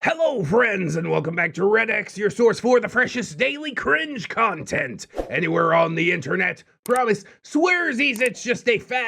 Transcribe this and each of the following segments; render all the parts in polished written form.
Hello, friends, and welcome back to ReddX, your source for the freshest daily cringe content anywhere on the internet. Promise, swearsies, it's just a fact,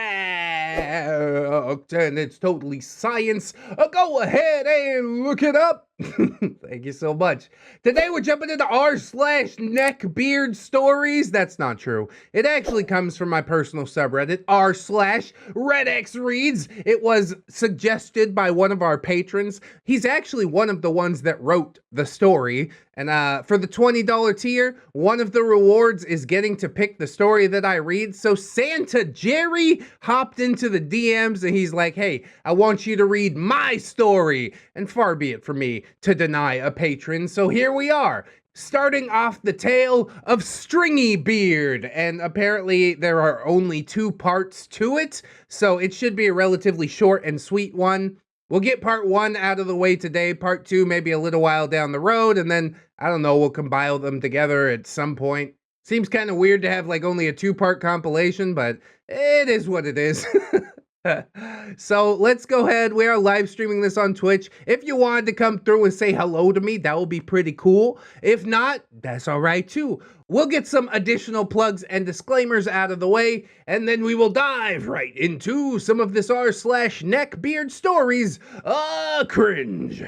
and it's totally science. Go ahead and look it up. Thank you so much. Today we're jumping into r/neckbeard stories. That's not true. It actually comes from my personal subreddit, r/ReddX reads. It was suggested by one of our patrons. He's actually one of the ones that wrote the story. And for the $20 tier, one of the rewards is getting to pick the story that I read. So Santa Jerry hopped into the DMs and he's like, hey, I want you to read my story. And far be it from me to deny a patron. So here we are, starting off the tale of STRINGYBEARD. And apparently there are only 2 parts to it, so it should be a relatively short and sweet one. We'll get part 1 out of the way today, part 2 maybe a little while down the road, and then, I don't know, we'll compile them together at some point. Seems kind of weird to have like only a 2-part compilation, but it is what it is. So let's go ahead. We are live streaming this on Twitch. If you wanted to come through and say hello to me, that would be pretty cool. If not, that's all right too. We'll get some additional plugs and disclaimers out of the way, and then we will dive right into some of this r/neckbeard stories. Cringe.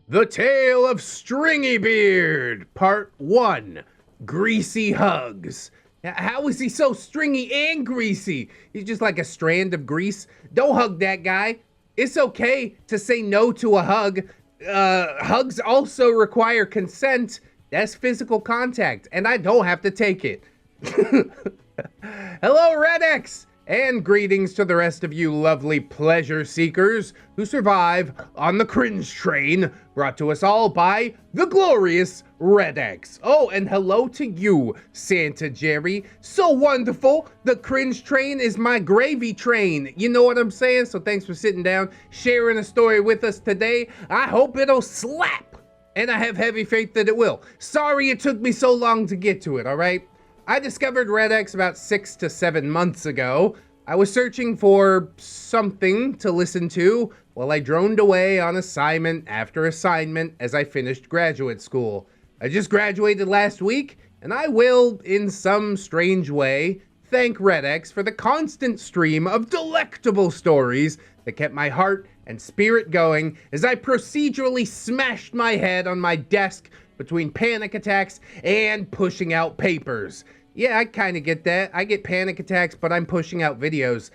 The Tale of STRINGYBEARD, Part 1. Greasy hugs. How is he so stringy and greasy? He's just like a strand of grease. Don't hug that guy. It's okay to say no to a hug. Hugs also require consent. That's physical contact, and I don't have to take it. Hello, ReddX! And greetings to the rest of you lovely pleasure seekers who survive on the cringe train brought to us all by the glorious ReddX. Oh, and hello to you, Santa Jerry. So wonderful. The cringe train is my gravy train. You know what I'm saying? So thanks for sitting down, sharing a story with us today. I hope it'll slap. And I have heavy faith that it will. Sorry it took me so long to get to it, all right? I discovered ReddX about 6 to 7 months ago. I was searching for something to listen to while I droned away on assignment after assignment as I finished graduate school. I just graduated last week, and I will, in some strange way, thank ReddX for the constant stream of delectable stories that kept my heart and spirit going as I procedurally smashed my head on my desk between panic attacks and pushing out papers. Yeah, I kind of get that. I get panic attacks, but I'm pushing out videos.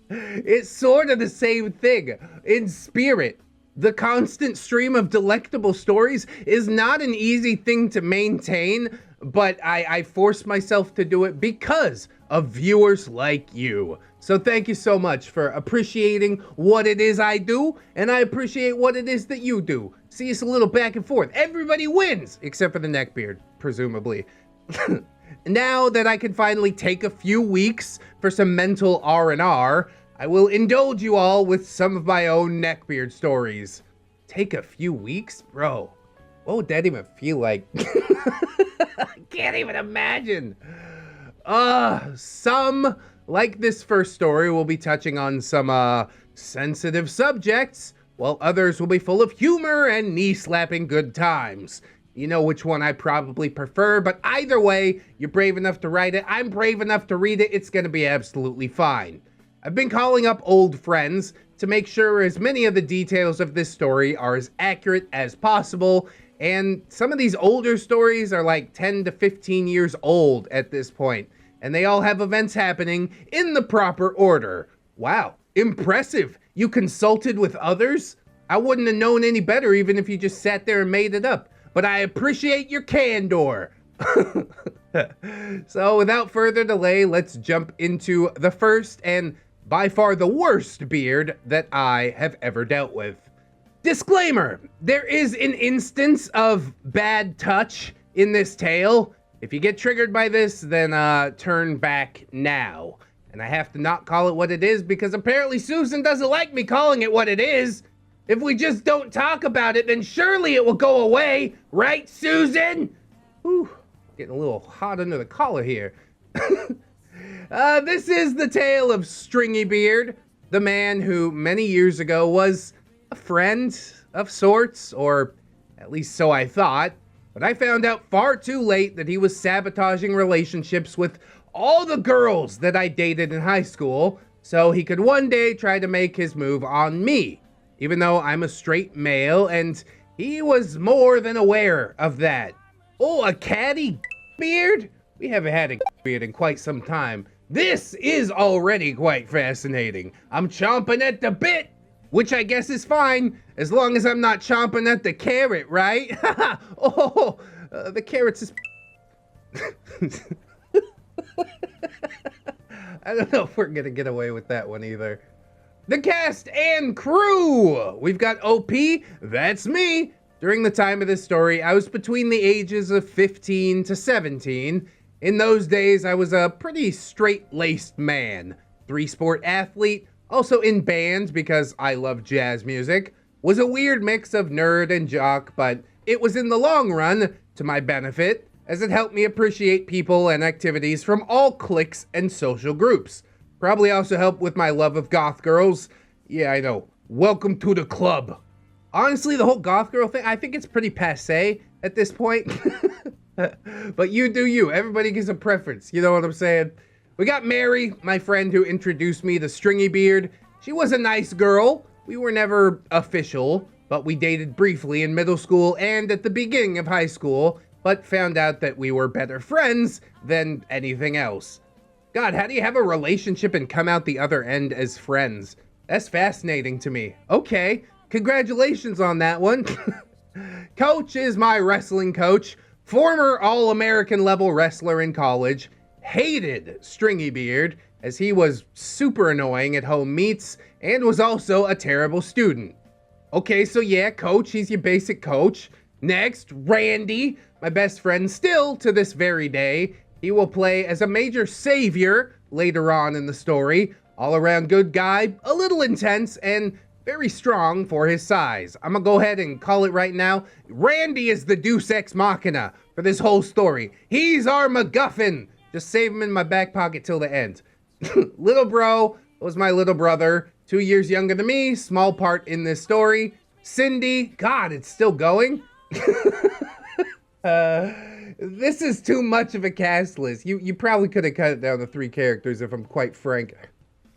It's sort of the same thing. In spirit, the constant stream of delectable stories is not an easy thing to maintain, but I force myself to do it because of viewers like you. So thank you so much for appreciating what it is I do, and I appreciate what it is that you do. See, it's a little back and forth. Everybody wins, except for the neckbeard, presumably. Now that I can finally take a few weeks for some mental R&R, I will indulge you all with some of my own neckbeard stories. Take a few weeks? Bro, what would that even feel like? I can't even imagine. Some, like this first story, will be touching on some sensitive subjects, while others will be full of humor and knee-slapping good times. You know which one I probably prefer, but either way, you're brave enough to write it, I'm brave enough to read it, it's gonna be absolutely fine. I've been calling up old friends to make sure as many of the details of this story are as accurate as possible, and some of these older stories are like 10 to 15 years old at this point, and they all have events happening in the proper order. Wow, impressive. You consulted with others? I wouldn't have known any better even if you just sat there and made it up. But I appreciate your candor. So without further delay, let's jump into the first and by far the worst beard that I have ever dealt with. Disclaimer, there is an instance of bad touch in this tale. If you get triggered by this, then turn back now. And I have to not call it what it is because apparently Susan doesn't like me calling it what it is. If we just don't talk about it, then surely it will go away, right, Susan? Whew, getting a little hot under the collar here. This is the tale of Stringybeard, the man who many years ago was a friend of sorts, or at least so I thought, but I found out far too late that he was sabotaging relationships with all the girls that I dated in high school, so he could one day try to make his move on me, even though I'm a straight male, and he was more than aware of that. Oh, a catty beard? We haven't had a beard in quite some time. This is already quite fascinating. I'm chomping at the bit, which I guess is fine, as long as I'm not chomping at the carrot, right? The carrot's is... I don't know if we're gonna get away with that one either. The cast and crew! We've got OP, that's me. During the time of this story, I was between the ages of 15 to 17. In those days, I was a pretty straight-laced man. 3-sport athlete, also in band because I love jazz music. Was a weird mix of nerd and jock, but it was in the long run to my benefit, as it helped me appreciate people and activities from all cliques and social groups. Probably also helped with my love of goth girls. Yeah, I know. Welcome to the club. Honestly, the whole goth girl thing, I think it's pretty passé at this point. But you do you. Everybody gets a preference. You know what I'm saying? We got Mary, my friend who introduced me to Stringybeard. She was a nice girl. We were never official, but we dated briefly in middle school and at the beginning of high school, but found out that we were better friends than anything else. God, how do you have a relationship and come out the other end as friends? That's fascinating to me. Okay, congratulations on that one. Coach is my wrestling coach. Former All-American level wrestler in college, hated Stringybeard as he was super annoying at home meets and was also a terrible student. Okay, so yeah, coach, he's your basic coach. Next, Randy, my best friend still to this very day. He will play as a major savior later on in the story. All-around good guy, a little intense, and very strong for his size. I'm gonna go ahead and call it right now. Randy is the Deus Ex Machina for this whole story. He's our MacGuffin. Just save him in my back pocket till the end. Little bro was my little brother, 2 years younger than me, small part in this story. Cindy, God, it's still going. This is too much of a cast list. You probably could have cut it down to 3 characters if I'm quite frank.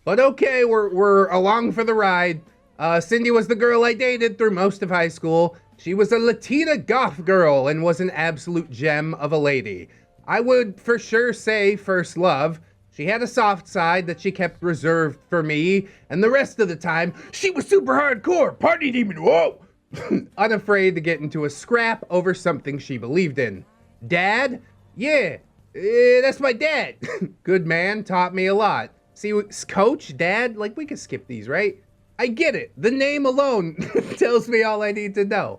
But okay, we're along for the ride. Cindy was the girl I dated through most of high school. She was a Latina goth girl and was an absolute gem of a lady. I would for sure say first love. She had a soft side that she kept reserved for me, and the rest of the time, she was super hardcore, party demon, whoa! Unafraid to get into a scrap over something she believed in. Dad? Yeah, that's my dad. Good man, taught me a lot. See, coach, dad, like we could skip these, right? I get it. The name alone tells me all I need to know.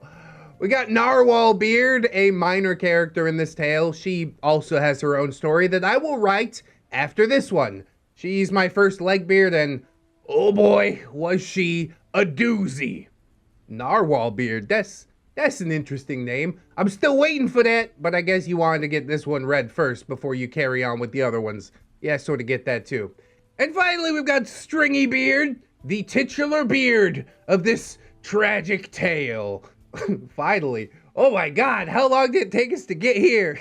We got Narwhal Beard, a minor character in this tale. She also has her own story that I will write after this one. She's my first Neckbeard, and oh boy, was she a doozy. Narwhal Beard, that's an interesting name. I'm still waiting for that, but I guess you wanted to get this one read first before you carry on with the other ones. Yeah, sort of get that too. And finally, we've got Stringybeard, the titular beard of this tragic tale. Finally. Oh my God, how long did it take us to get here?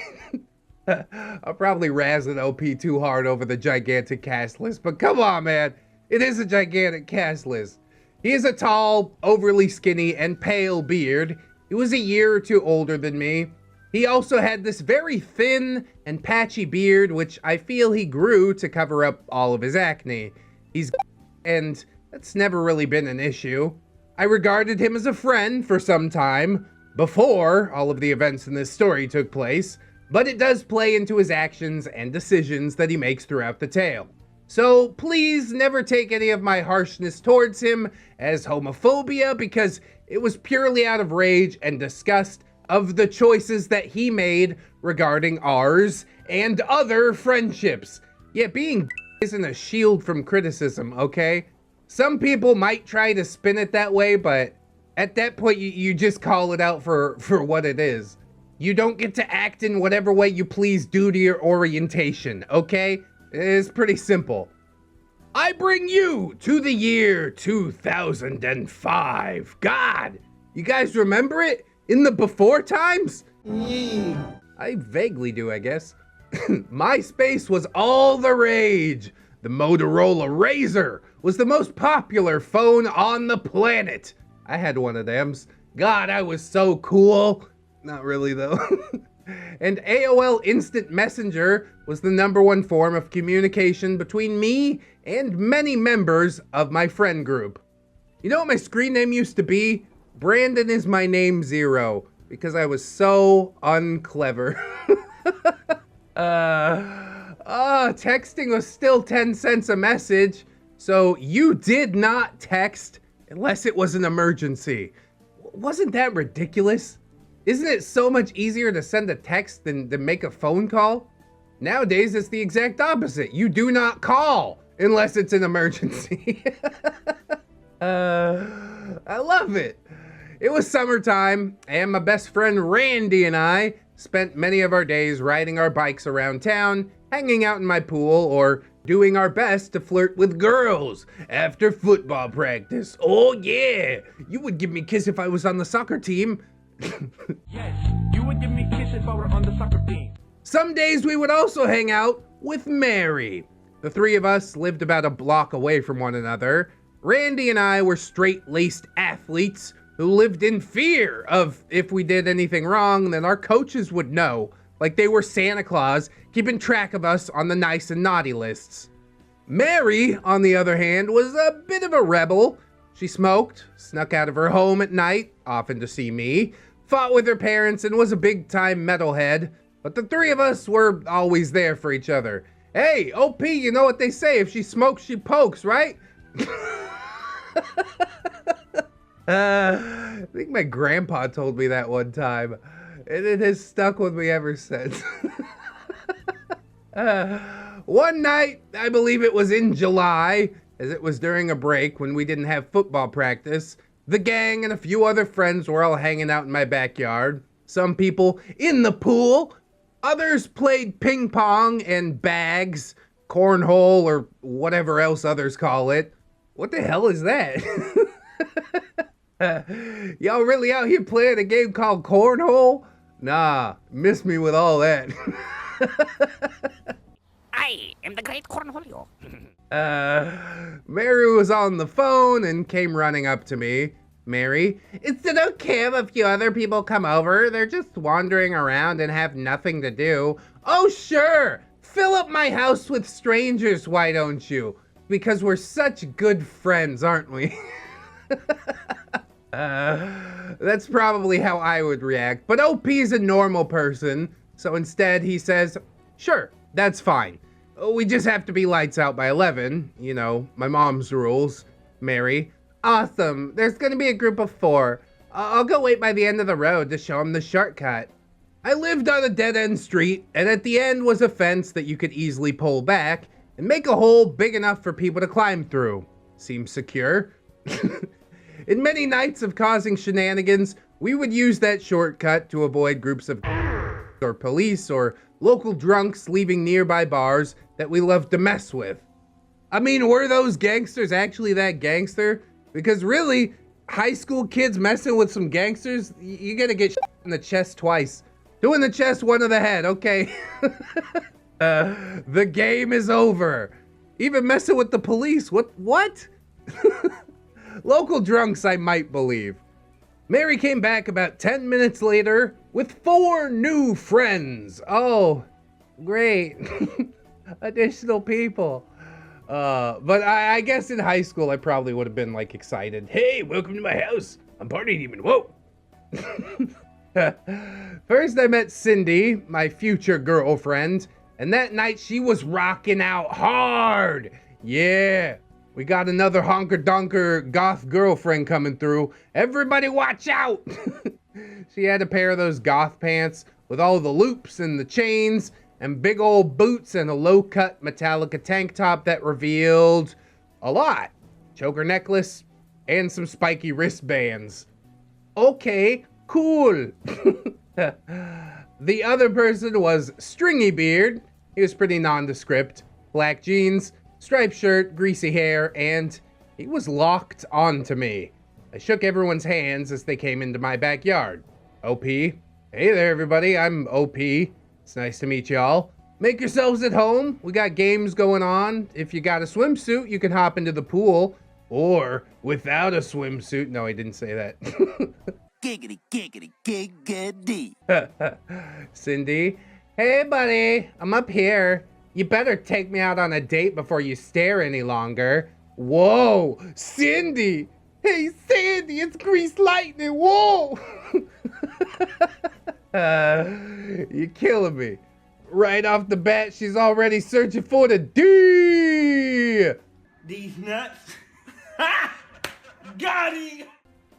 I'll probably razzing OP too hard over the gigantic cast list, but come on, man. It is a gigantic cast list. He is a tall, overly skinny, and pale beard. He was a year or two older than me. He also had this very thin and patchy beard, which I feel he grew to cover up all of his acne. He's and that's never really been an issue. I regarded him as a friend for some time, before all of the events in this story took place, but it does play into his actions and decisions that he makes throughout the tale. So please never take any of my harshness towards him as homophobia, because it was purely out of rage and disgust of the choices that he made regarding ours and other friendships. Yeah, being isn't a shield from criticism, okay? Some people might try to spin it that way, but at that point, you just call it out for what it is. You don't get to act in whatever way you please due to your orientation, okay? is pretty simple. I bring you to the year 2005. God, you guys remember it? In the before times? I vaguely do, I guess. MySpace was all the rage. The Motorola Razr was the most popular phone on the planet. I had one of them. God, I was so cool. Not really, though. And AOL Instant Messenger was the #1 form of communication between me and many members of my friend group. You know what my screen name used to be? Brandon is my name 0, because I was so unclever. Texting was still 10 cents a message, so you did not text unless it was an emergency. Wasn't that ridiculous? Isn't it so much easier to send a text than to make a phone call? Nowadays, it's the exact opposite. You do not call unless it's an emergency. I love it. It was summertime, and my best friend Randy and I spent many of our days riding our bikes around town, hanging out in my pool, or doing our best to flirt with girls after football practice. Oh yeah, you would give me a kiss if I was on the soccer team. Yes, you would give me a kiss if I were on the soccer team. Some days we would also hang out with Mary. The three of us lived about a block away from one another. Randy and I were straight-laced athletes who lived in fear of if we did anything wrong, then our coaches would know, like they were Santa Claus, keeping track of us on the nice and naughty lists. Mary, on the other hand, was a bit of a rebel. She smoked, snuck out of her home at night, often to see me, fought with her parents, and was a big-time metalhead. But the three of us were always there for each other. Hey, OP, you know what they say, if she smokes, she pokes, right? I think my grandpa told me that one time, and it has stuck with me ever since. One night, I believe it was in July, as it was during a break when we didn't have football practice, the gang and a few other friends were all hanging out in my backyard. Some people in the pool, others played ping pong and bags, cornhole, or whatever else others call it. What the hell is that? Y'all really out here playing a game called cornhole? Nah, miss me with all that. I am the great cornholio. Mary was on the phone and came running up to me. Mary, is it okay if a few other people come over? They're just wandering around and have nothing to do. Oh, sure. Fill up my house with strangers, why don't you? Because we're such good friends, aren't we? That's probably how I would react. But OP's a normal person, so instead he says, sure, that's fine. We just have to be lights out by 11. You know, my mom's rules. Mary, awesome. There's gonna be a group of 4. I'll go wait by the end of the road to show them the shortcut. I lived on a dead-end street, and at the end was a fence that you could easily pull back and make a hole big enough for people to climb through. Seems secure. In many nights of causing shenanigans, we would use that shortcut to avoid groups of or police or local drunks leaving nearby bars that we loved to mess with. I mean, were those gangsters actually that gangster? Because really, high school kids messing with some gangsters, you gotta get in the chest twice. 2 in the chest, 1 in the head, okay? The game is over. Even messing with the police, what? Local drunks, I might believe. Mary came back about 10 minutes later with 4 new friends. Oh, great. Additional people. But I guess in high school, I probably would have been like excited. Hey, welcome to my house. I'm party demon. Whoa. First, I met Cindy, my future girlfriend. And that night, she was rocking out hard. Yeah. We got another honker-donker goth girlfriend coming through. Everybody watch out! She had a pair of those goth pants with all the loops and the chains and big old boots and a low-cut Metallica tank top that revealed a lot. Choker necklace and some spiky wristbands. Okay, cool. The other person was STRINGYBEARD. He was pretty nondescript. black jeans, striped shirt, greasy hair, and he was locked onto me. I shook everyone's hands as they came into my backyard. OP. Hey there, everybody. I'm OP. It's nice to meet y'all. Make yourselves at home. We got games going on. If you got a swimsuit, you can hop into the pool. Or without a swimsuit. No, I didn't say that. Giggity, giggity, giggity. Cindy. Hey, buddy. I'm up here. You better take me out on a date before you stare any longer. Whoa, Cindy. Hey, Sandy, it's Grease Lightning. Whoa. You're killing me. Right off the bat, she's already searching for the D. These nuts. Ha! Got him!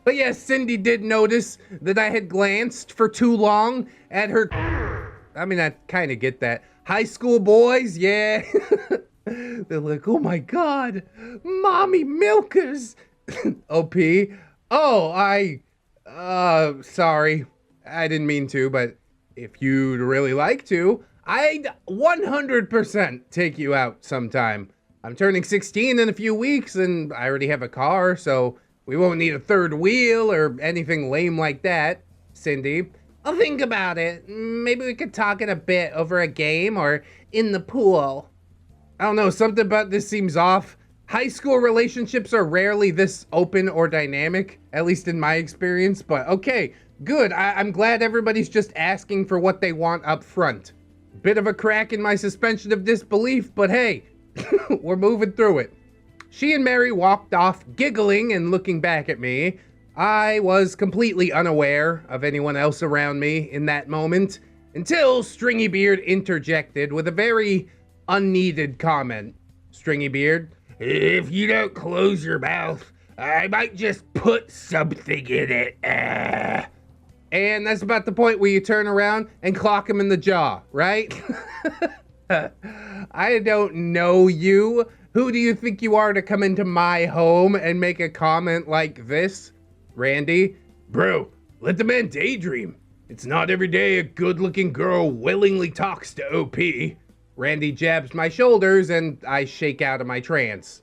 But yes, Cindy did notice that I had glanced for too long at her. I mean, I kind of get that. High school boys, yeah. They're like, oh my God, mommy milkers. OP. Oh, sorry. I didn't mean to, but if you'd really like to, I'd 100% take you out sometime. I'm turning 16 in a few weeks and I already have a car, so we won't need a third wheel or anything lame like that. Cindy, I'll think about it. Maybe we could talk in a bit over a game or in the pool. I don't know, something about this seems off. High school relationships are rarely this open or dynamic, at least in my experience, but okay, good. I'm glad everybody's just asking for what they want up front. Bit of a crack in my suspension of disbelief, but hey, we're moving through it. She and Mary walked off giggling and looking back at me. I was completely unaware of anyone else around me in that moment until Stringybeard interjected with a very unneeded comment. Stringybeard, if you don't close your mouth, I might just put something in it. And that's about the point where you turn around and clock him in the jaw, right? I don't know you. Who do you think you are to come into my home and make a comment like this? Randy? Bro, let the man daydream. It's not every day a good-looking girl willingly talks to OP. Randy jabs my shoulders and I shake out of my trance.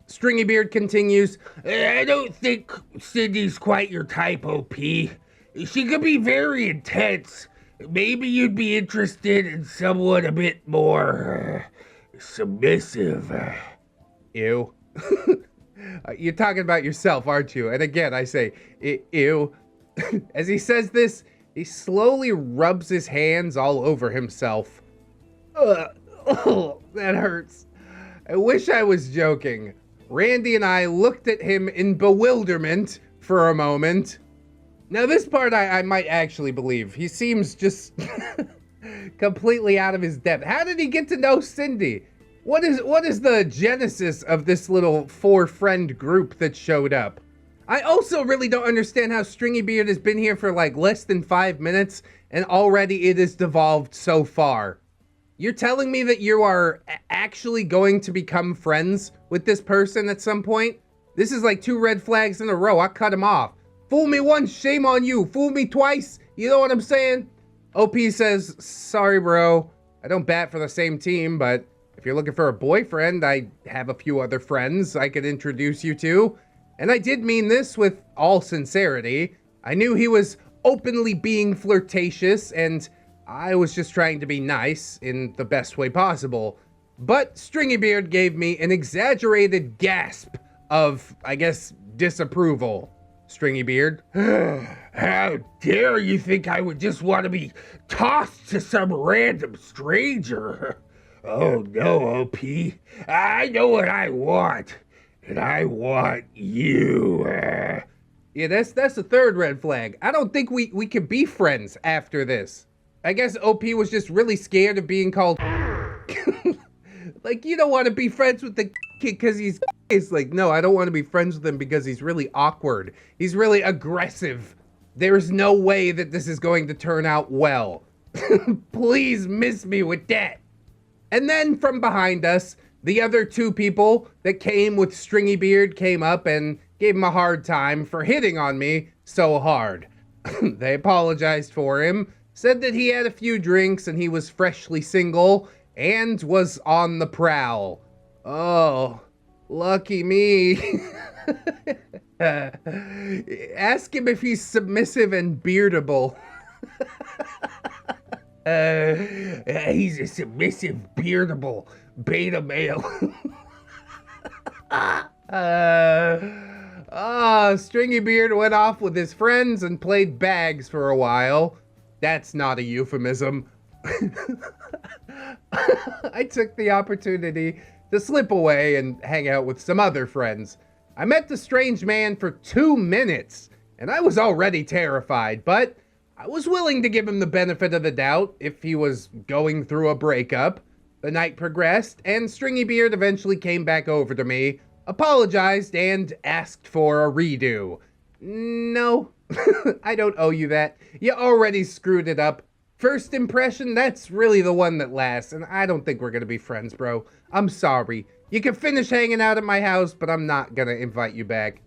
Stringybeard continues, I don't think Cindy's quite your type, OP. She could be very intense. Maybe you'd be interested in someone a bit more submissive. Ew. You're talking about yourself, aren't you? And again, I say, ew. As he says this, he slowly rubs his hands all over himself. Oh, that hurts. I wish I was joking. Randy and I looked at him in bewilderment for a moment. Now this part I might actually believe. He seems just completely out of his depth. How did he get to know Cindy? What is the genesis of this little four-friend group that showed up? I also really don't understand how Stringybeard has been here for like less than 5 minutes and already it has devolved so far. You're telling me that you are actually going to become friends with this person at some point? This is like 2 red flags in a row. I cut him off. Fool me once, shame on you. Fool me twice, you know what I'm saying? OP says, sorry bro, I don't bat for the same team, but if you're looking for a boyfriend, I have a few other friends I could introduce you to. And I did mean this with all sincerity. I knew he was openly being flirtatious, and I was just trying to be nice in the best way possible. But Stringybeard gave me an exaggerated gasp of, I guess, disapproval. Stringybeard, how dare you think I would just want to be tossed to some random stranger? Oh no, OP. I know what I want, and I want you. Yeah, that's the third red flag. I don't think we can be friends after this. I guess OP was just really scared of being called like, you don't want to be friends with the kid because he's It's like, no, I don't want to be friends with him because he's really awkward. He's really aggressive. There's no way that this is going to turn out well. Please miss me with that. And then from behind us, the other 2 people that came with Stringybeard came up and gave him a hard time for hitting on me so hard. They apologized for him, said that he had a few drinks and he was freshly single, and was on the prowl. Oh, lucky me. Ask him if he's submissive and beardable. He's a submissive, beardable beta male. Stringy Beard went off with his friends and played bags for a while. That's not a euphemism. I took the opportunity to slip away and hang out with some other friends. I met the strange man for 2 minutes, and I was already terrified, but I was willing to give him the benefit of the doubt if he was going through a breakup. The night progressed, and Stringy Beard eventually came back over to me, apologized, and asked for a redo. No, I don't owe you that. You already screwed it up. First impression, that's really the one that lasts, and I don't think we're gonna be friends, bro. I'm sorry. You can finish hanging out at my house, but I'm not gonna invite you back.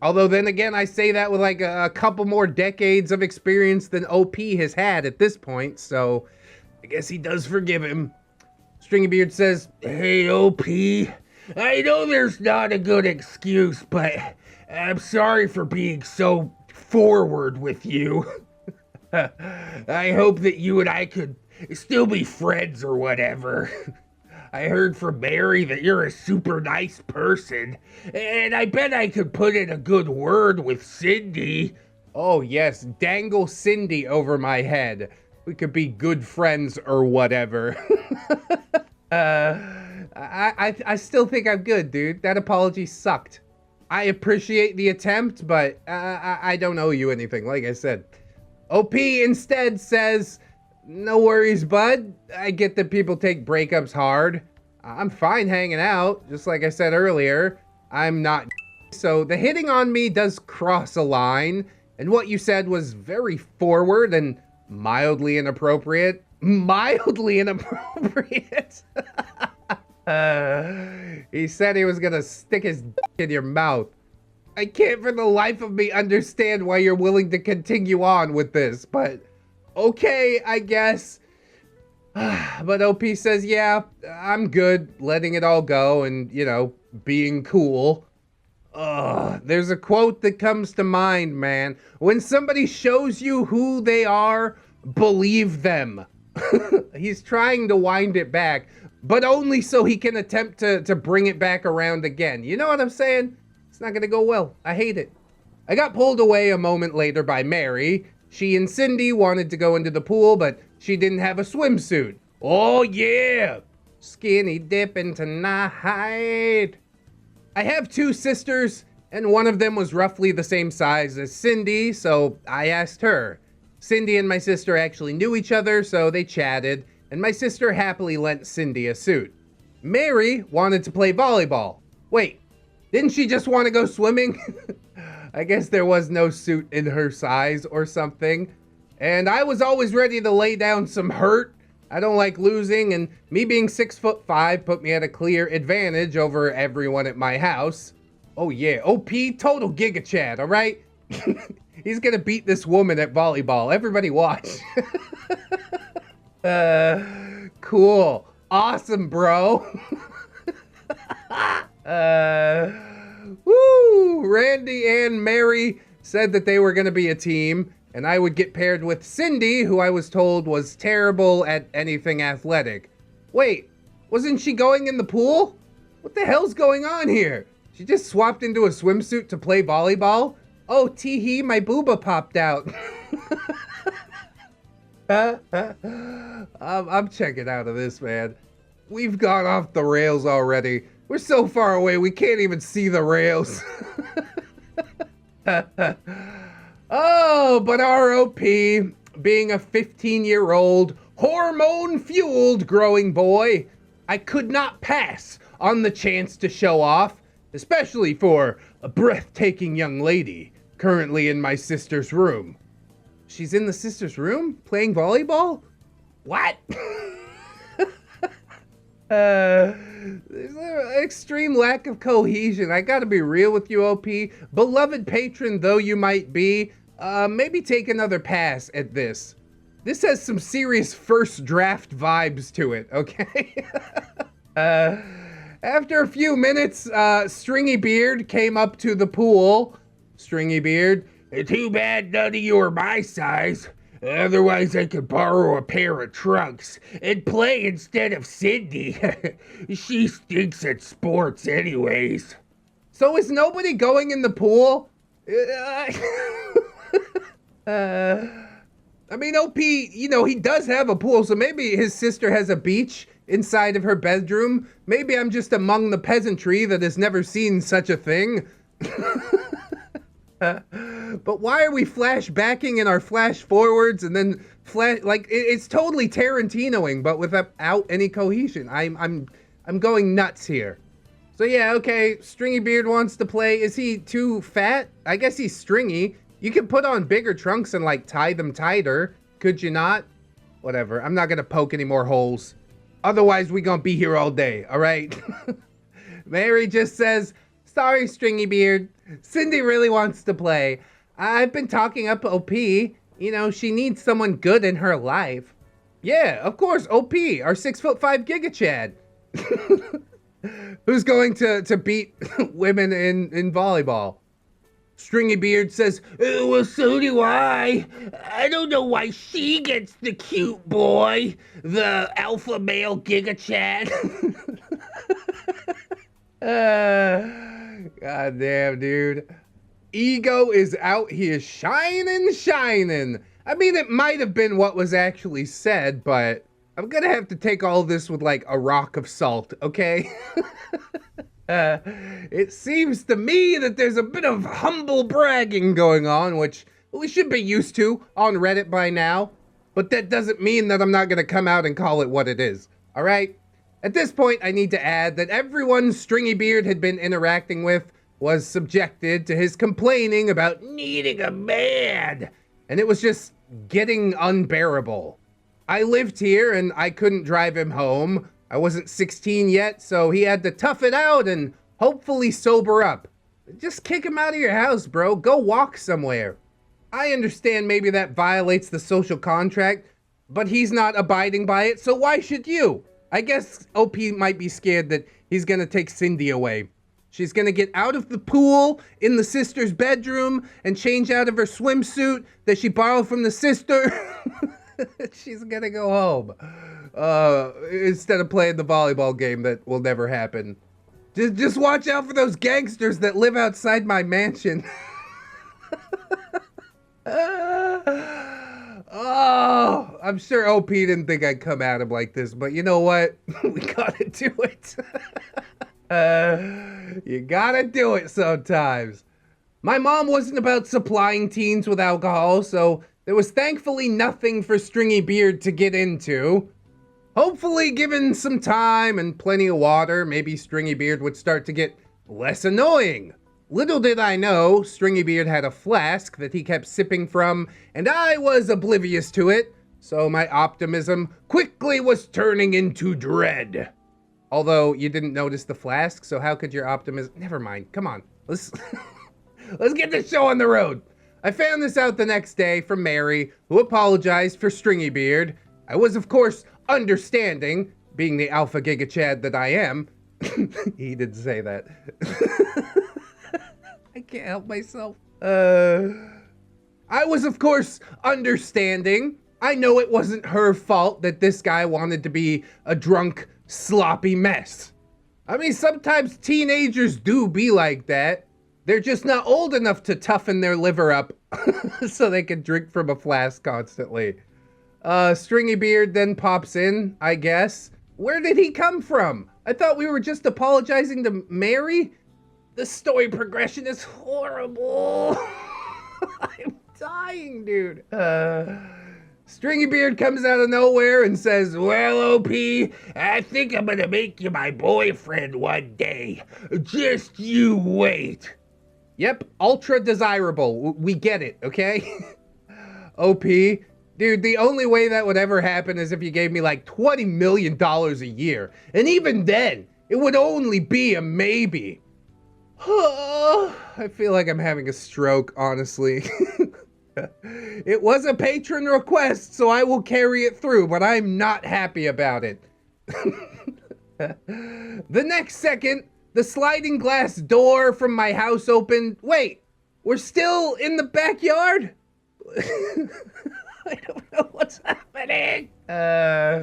Although then again, I say that with like a couple more decades of experience than OP has had at this point, so I guess he does forgive him. Stringy Beard says, "Hey OP, I know there's not a good excuse, but I'm sorry for being so forward with you. I hope that you and I could still be friends or whatever. I heard from Mary that you're a super nice person, and I bet I could put in a good word with Cindy." Oh yes, dangle Cindy over my head. We could be good friends or whatever. I still think I'm good, dude. That apology sucked. I appreciate the attempt, but I don't owe you anything, like I said. OP instead says, "No worries, bud. I get that people take breakups hard. I'm fine hanging out, just like I said earlier. I'm not so the hitting on me does cross a line, and what you said was very forward and mildly inappropriate." Mildly inappropriate? He said he was gonna stick his in your mouth. I can't for the life of me understand why you're willing to continue on with this, but okay, I guess. But OP says, yeah, I'm good letting it all go and, you know, being cool. There's a quote that comes to mind, man. When somebody shows you who they are, believe them. He's trying to wind it back, but only so he can attempt to bring it back around again. You know what I'm saying? It's not gonna go well. I hate it. I got pulled away a moment later by Mary. She and Cindy wanted to go into the pool, but she didn't have a swimsuit. Oh yeah! Skinny dipping tonight. I have 2 sisters, and one of them was roughly the same size as Cindy, so I asked her. Cindy and my sister actually knew each other, so they chatted, and my sister happily lent Cindy a suit. Mary wanted to play volleyball. Wait, didn't she just want to go swimming? I guess there was no suit in her size or something. And I was always ready to lay down some hurt. I don't like losing, and me being 6'5" put me at a clear advantage over everyone at my house. Oh yeah, OP total Giga Chad, alright? He's gonna beat this woman at volleyball. Everybody watch. Cool. Awesome, bro. Woo! Randy and Mary said that they were gonna be a team, and I would get paired with Cindy, who I was told was terrible at anything athletic. Wait, wasn't she going in the pool? What the hell's going on here? She just swapped into a swimsuit to play volleyball? Oh, tee-hee, my booba popped out. I'm checking out of this, man. We've gone off the rails already. We're so far away, we can't even see the rails. Oh, but ROP, being a 15-year-old, hormone-fueled growing boy, I could not pass on the chance to show off, especially for a breathtaking young lady currently in my sister's room. She's in the sister's room playing volleyball? What? There's an extreme lack of cohesion. I gotta be real with you, OP. Beloved patron though you might be, maybe take another pass at this. This has some serious first draft vibes to it, okay? After a few minutes, Stringy Beard came up to the pool. Stringy Beard, too bad none of you are my size. Otherwise, I could borrow a pair of trunks and play instead of Cindy. She stinks at sports anyways. So is nobody going in the pool? I mean, OP, you know, he does have a pool, so maybe his sister has a beach inside of her bedroom. Maybe I'm just among the peasantry that has never seen such a thing. But why are we flashbacking in our flash forwards and then it's totally Tarantinoing, but without any cohesion. I'm going nuts here. So yeah, okay, Stringy Beard wants to play. Is he too fat? I guess he's stringy. You could put on bigger trunks and like tie them tighter. Could you not? Whatever, I'm not gonna poke any more holes. Otherwise, we gonna be here all day, all right? Mary just says, sorry, Stringy Beard. Cindy really wants to play. I've been talking up OP. You know, she needs someone good in her life. Yeah, of course, OP, our 6'5" Giga Chad. Who's going to beat women in volleyball? Stringy Beard says, well, so do I. I don't know why she gets the cute boy, the alpha male Giga Chad. God damn, dude. Ego is out here shining. I mean, it might have been what was actually said, but I'm gonna have to take all this with like a rock of salt, okay? It seems to me that there's a bit of humble bragging going on, which we should be used to on Reddit by now. But that doesn't mean that I'm not gonna come out and call it what it is, all right? At this point, I need to add that everyone Stringy Beard had been interacting with was subjected to his complaining about needing a man, and it was just getting unbearable. I lived here and I couldn't drive him home. I wasn't 16 yet, so he had to tough it out and hopefully sober up. Just kick him out of your house, bro. Go walk somewhere. I understand maybe that violates the social contract, but he's not abiding by it, so why should you? I guess OP might be scared that he's gonna take Cindy away. She's gonna get out of the pool in the sister's bedroom and change out of her swimsuit that she borrowed from the sister. She's gonna go home. Instead of playing the volleyball game that will never happen. Just watch out for those gangsters that live outside my mansion. Oh, I'm sure OP didn't think I'd come at him like this, but you know what? We gotta do it. You gotta do it sometimes. My mom wasn't about supplying teens with alcohol, so there was thankfully nothing for Stringy Beard to get into. Hopefully, given some time and plenty of water, maybe Stringy Beard would start to get less annoying. Little did I know, Stringy Beard had a flask that he kept sipping from, and I was oblivious to it, so my optimism quickly was turning into dread. Although, you didn't notice the flask, so how could your optimism... Never mind, come on. Let's get this show on the road. I found this out the next day from Mary, who apologized for Stringy Beard. I was, of course, understanding, being the alpha Giga Chad that I am. He didn't say that. I can't help myself. I was, of course, understanding. I know it wasn't her fault that this guy wanted to be a drunk, sloppy mess. I mean, sometimes teenagers do be like that. They're just not old enough to toughen their liver up so they can drink from a flask constantly. Stringy Beard then pops in, I guess. Where did he come from? I thought we were just apologizing to Mary? The story progression is horrible. I'm dying, dude. Stringy Beard comes out of nowhere and says, well, OP, I think I'm gonna make you my boyfriend one day. Just you wait. Yep, ultra desirable. We get it, okay? OP, dude, the only way that would ever happen is if you gave me like $20 million a year. And even then, it would only be a maybe. I feel like I'm having a stroke, honestly. It was a patron request, so I will carry it through, but I'm not happy about it. The next second, the sliding glass door from my house opened. Wait, we're still in the backyard? I don't know what's happening. Yeah,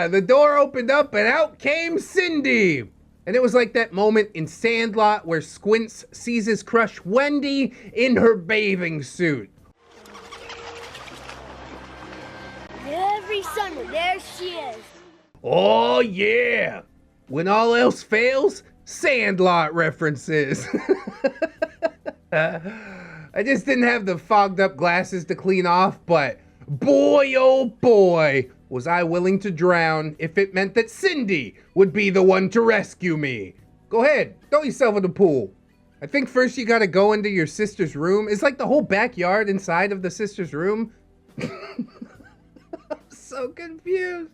the door opened up and out came Cindy. And it was like that moment in Sandlot where Squints sees his crush Wendy in her bathing suit. Every summer, there she is. Oh yeah! When all else fails, Sandlot references. I just didn't have the fogged up glasses to clean off, but boy oh boy, was I willing to drown if it meant that Cindy would be the one to rescue me. Go ahead, throw yourself in the pool. I think first you gotta go into your sister's room. It's like the whole backyard inside of the sister's room. I'm so confused.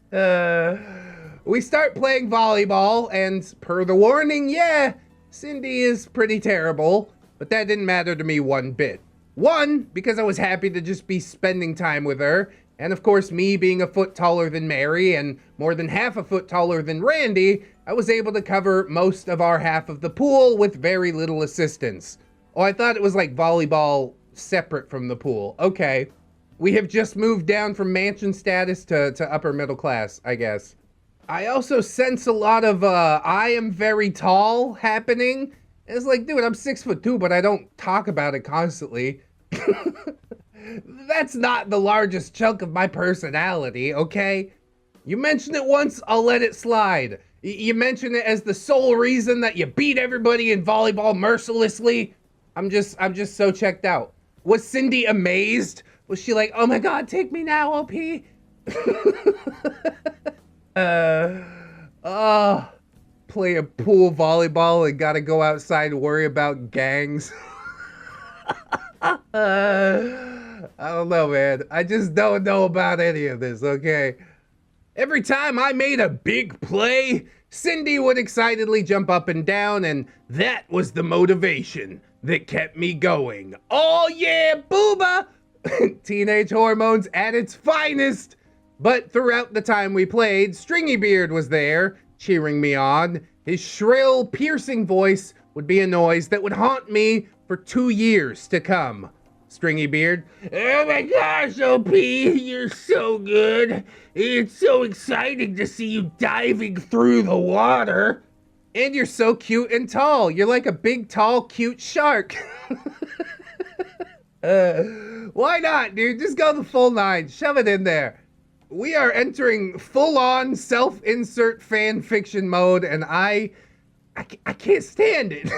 We start playing volleyball, and per the warning, yeah, Cindy is pretty terrible, but that didn't matter to me one bit. One, because I was happy to just be spending time with her, and of course, me being a foot taller than Mary and more than half a foot taller than Randy, I was able to cover most of our half of the pool with very little assistance. Oh, I thought it was like volleyball separate from the pool. Okay. We have just moved down from mansion status to upper middle class, I guess. I also sense a lot of, I am very tall happening. It's like, dude, I'm 6'2", but I don't talk about it constantly. That's not the largest chunk of my personality, okay? You mention it once, I'll let it slide. You mention it as the sole reason that you beat everybody in volleyball mercilessly. I'm just so checked out. Was Cindy amazed? Was she like, oh my God, take me now, OP? Play a pool volleyball and gotta go outside and worry about gangs. I don't know, man. I just don't know about any of this, okay? Every time I made a big play, Cindy would excitedly jump up and down, and that was the motivation that kept me going. Oh yeah, booba! Teenage hormones at its finest. But throughout the time we played, STRINGYBEARD was there, cheering me on. His shrill, piercing voice would be a noise that would haunt me for 2 years to come. STRINGYBEARD, oh my gosh, OP, you're so good. It's so exciting to see you diving through the water. And you're so cute and tall. You're like a big, tall, cute shark. Why not, dude? Just go the full 9. Shove it in there. We are entering full-on self-insert fan fiction mode, and I can't stand it.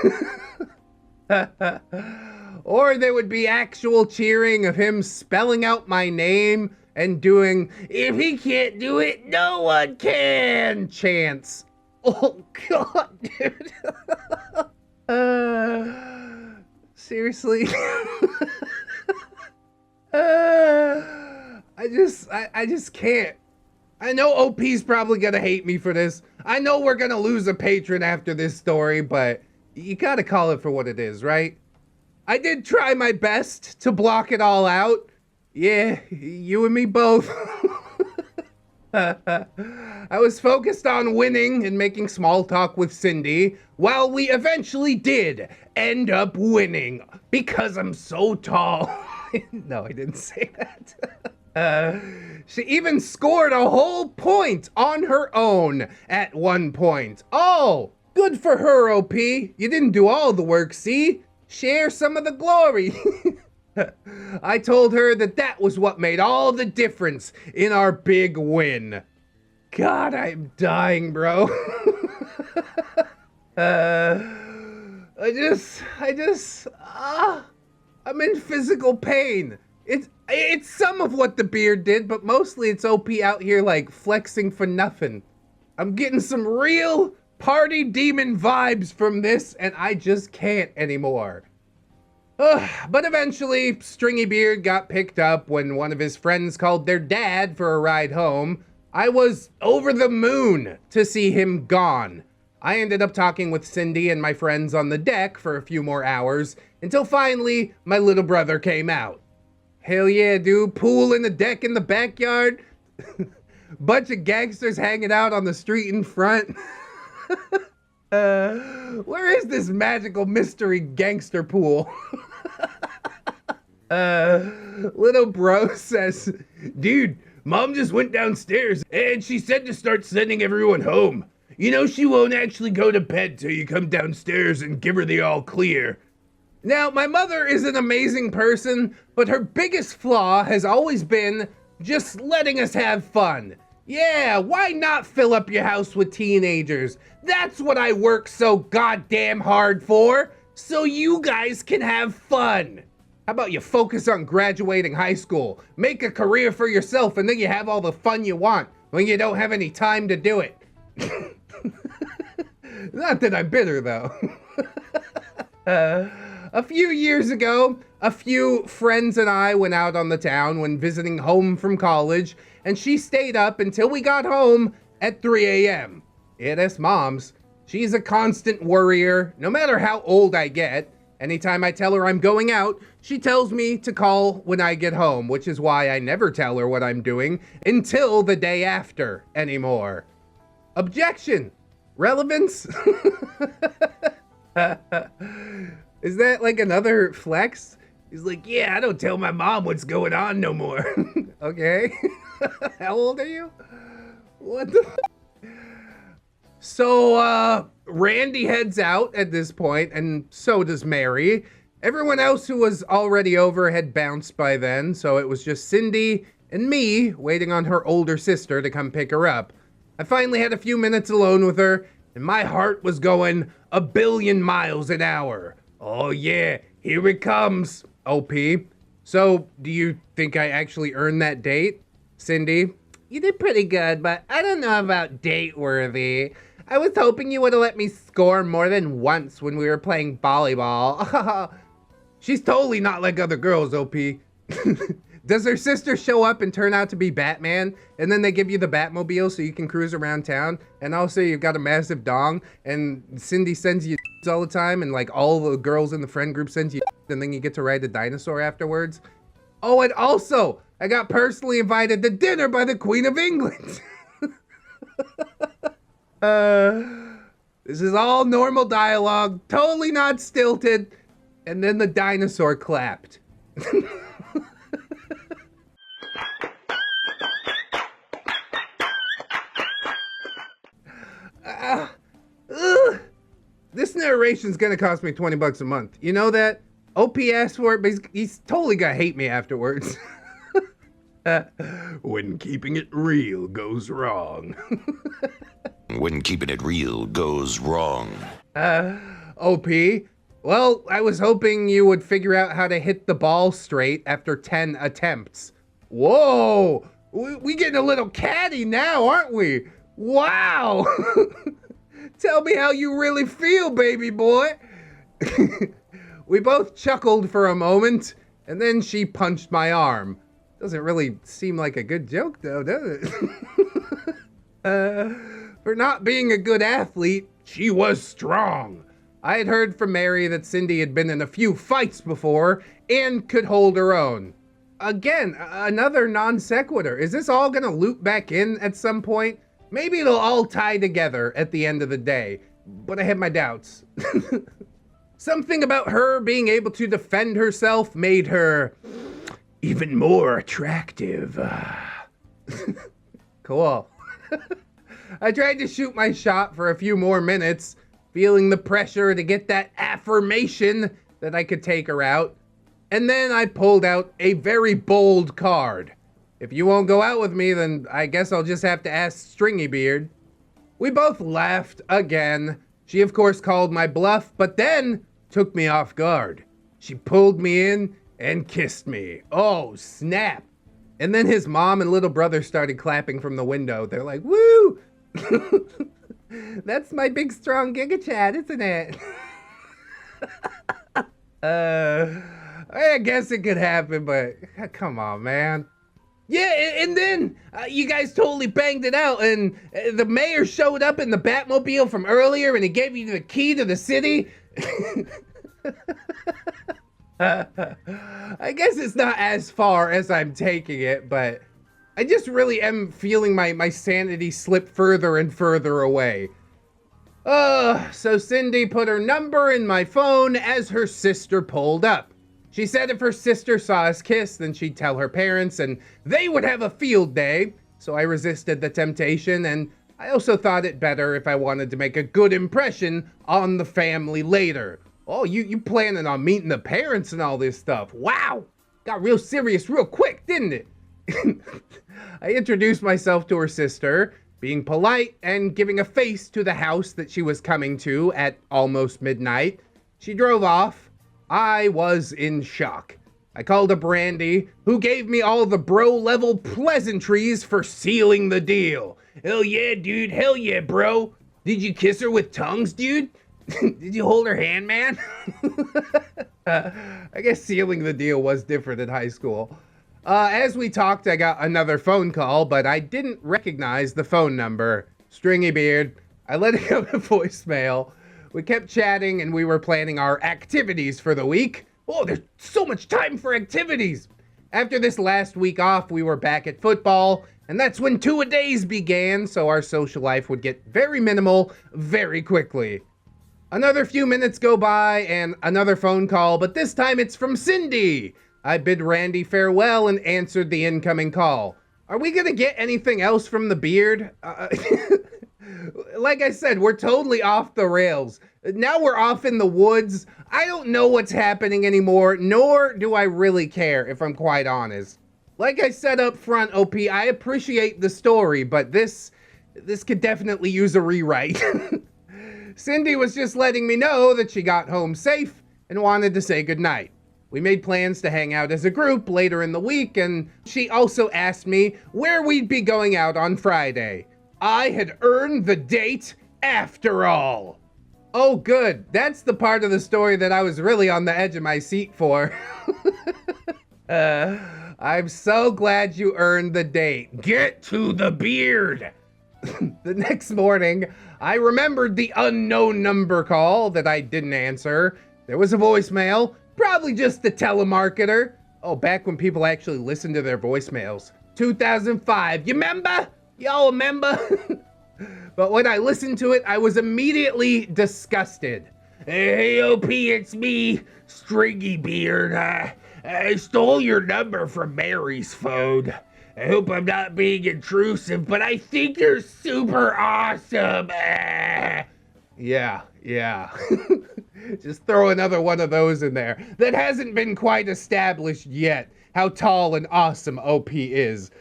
Or there would be actual cheering of him spelling out my name and doing, if he can't do it, no one can chants. Oh, God, dude. Seriously? I just can't. I know OP's probably gonna hate me for this. I know we're gonna lose a patron after this story, but you gotta call it for what it is, right? I did try my best to block it all out. Yeah, you and me both. I was focused on winning and making small talk with Cindy, while we eventually did end up winning because I'm so tall. No, I didn't say that. She even scored a whole point on her own at one point. Oh, good for her, OP. You didn't do all the work, see? Share some of the glory. I told her that was what made all the difference in our big win. God, I'm dying, bro. I'm in physical pain. It's some of what the beard did, but mostly it's OP out here like flexing for nothing. I'm getting some real party demon vibes from this, and I just can't anymore. But eventually, STRINGYBEARD got picked up when one of his friends called their dad for a ride home. I was over the moon to see him gone. I ended up talking with Cindy and my friends on the deck for a few more hours until finally my little brother came out. Hell yeah, dude. Pool in the deck in the backyard. Bunch of gangsters hanging out on the street in front. Where is this magical mystery gangster pool? Little bro says, dude, mom just went downstairs and she said to start sending everyone home. You know, she won't actually go to bed till you come downstairs and give her the all clear. Now, my mother is an amazing person, but her biggest flaw has always been just letting us have fun. Yeah, why not fill up your house with teenagers? That's what I work so goddamn hard for, so you guys can have fun. How about you focus on graduating high school, make a career for yourself, and then you have all the fun you want when you don't have any time to do it. Not that I'm bitter, though. A few years ago, a few friends and I went out on the town when visiting home from college, and she stayed up until we got home at 3 a.m. Yeah, that's mom's. She's a constant worrier, no matter how old I get. Anytime I tell her I'm going out, she tells me to call when I get home, which is why I never tell her what I'm doing until the day after anymore. Objection! Relevance? Is that like another flex? He's like, yeah, I don't tell my mom what's going on no more. Okay. How old are you? What the So, Randy heads out at this point, and so does Mary. Everyone else who was already over had bounced by then, so it was just Cindy and me waiting on her older sister to come pick her up. I finally had a few minutes alone with her, and my heart was going 1 billion miles an hour. Oh yeah, here it comes, OP. So, do you think I actually earned that date? Cindy? You did pretty good, but I don't know about date-worthy. I was hoping you would have let me score more than once when we were playing volleyball. She's totally not like other girls, OP. Does her sister show up and turn out to be Batman, and then they give you the Batmobile so you can cruise around town, and also you've got a massive dong, and Cindy sends you all the time, and like all the girls in the friend group sends you and then you get to ride a dinosaur afterwards? Oh, and also, I got personally invited to dinner by the Queen of England. This is all normal dialogue, totally not stilted, and then the dinosaur clapped. This narration's gonna cost me $20 a month. You know that? OP asked for it, but he's totally gonna hate me afterwards. When keeping it real goes wrong. When keeping it real goes wrong. OP, well, I was hoping you would figure out how to hit the ball straight after 10 attempts. Whoa, we getting a little catty now, aren't we? Wow. Tell me how you really feel, baby boy. We both chuckled for a moment, and then she punched my arm. Doesn't really seem like a good joke, though, does it? For not being a good athlete, she was strong. I had heard from Mary that Cindy had been in a few fights before and could hold her own. Again, another non sequitur. Is this all gonna loop back in at some point? Maybe it'll all tie together at the end of the day, but I have my doubts. Something about her being able to defend herself made her even more attractive. Cool. I tried to shoot my shot for a few more minutes, feeling the pressure to get that affirmation that I could take her out. And then I pulled out a very bold card. If you won't go out with me, then I guess I'll just have to ask STRINGYBEARD. We both laughed again. She of course called my bluff, but then took me off guard. She pulled me in and kissed me. Oh, snap. And then his mom and little brother started clapping from the window. They're like, woo! That's my big strong Giga Chad, isn't it? I guess it could happen, but come on, man. Yeah, and then you guys totally banged it out, and the mayor showed up in the Batmobile from earlier, and he gave you the key to the city. I guess it's not as far as I'm taking it, but I just really am feeling my sanity slip further and further away. So Cindy put her number in my phone as her sister pulled up. She said if her sister saw us kiss, then she'd tell her parents and they would have a field day. So I resisted the temptation, and I also thought it better if I wanted to make a good impression on the family later. Oh, you planning on meeting the parents and all this stuff. Wow, got real serious real quick, didn't it? I introduced myself to her sister, being polite and giving a face to the house that she was coming to at almost midnight. She drove off. I was in shock. I called up Randy, who gave me all the bro-level pleasantries for sealing the deal. Hell yeah, dude. Hell yeah, bro. Did you kiss her with tongues, dude? Did you hold her hand, man? I guess sealing the deal was different in high school. As we talked, I got another phone call, but I didn't recognize the phone number. STRINGYBEARD. I let it go to voicemail. We kept chatting, and we were planning our activities for the week. Oh, there's so much time for activities. After this last week off, we were back at football, and that's when two-a-days began, so our social life would get very minimal very quickly. Another few minutes go by, and another phone call, but this time it's from Cindy. I bid Randy farewell and answered the incoming call. Are we gonna get anything else from the beard? Like I said, we're totally off the rails. Now we're off in the woods. I don't know what's happening anymore, nor do I really care, if I'm quite honest. Like I said up front, OP, I appreciate the story, but this could definitely use a rewrite. Cindy was just letting me know that she got home safe and wanted to say goodnight. We made plans to hang out as a group later in the week, and she also asked me where we'd be going out on Friday. I had earned the date after all. Oh, good. That's the part of the story that I was really on the edge of my seat for. I'm so glad you earned the date. Get to the beard. The next morning, I remembered the unknown number call that I didn't answer. There was a voicemail, probably just the telemarketer. Oh, back when people actually listened to their voicemails. 2005, you remember? Y'all remember? But when I listened to it, I was immediately disgusted. Hey, OP, it's me, STRINGYBEARD. I stole your number from Mary's phone. I hope I'm not being intrusive, but I think you're super awesome. Yeah. Just throw another one of those in there. That hasn't been quite established yet, how tall and awesome OP is.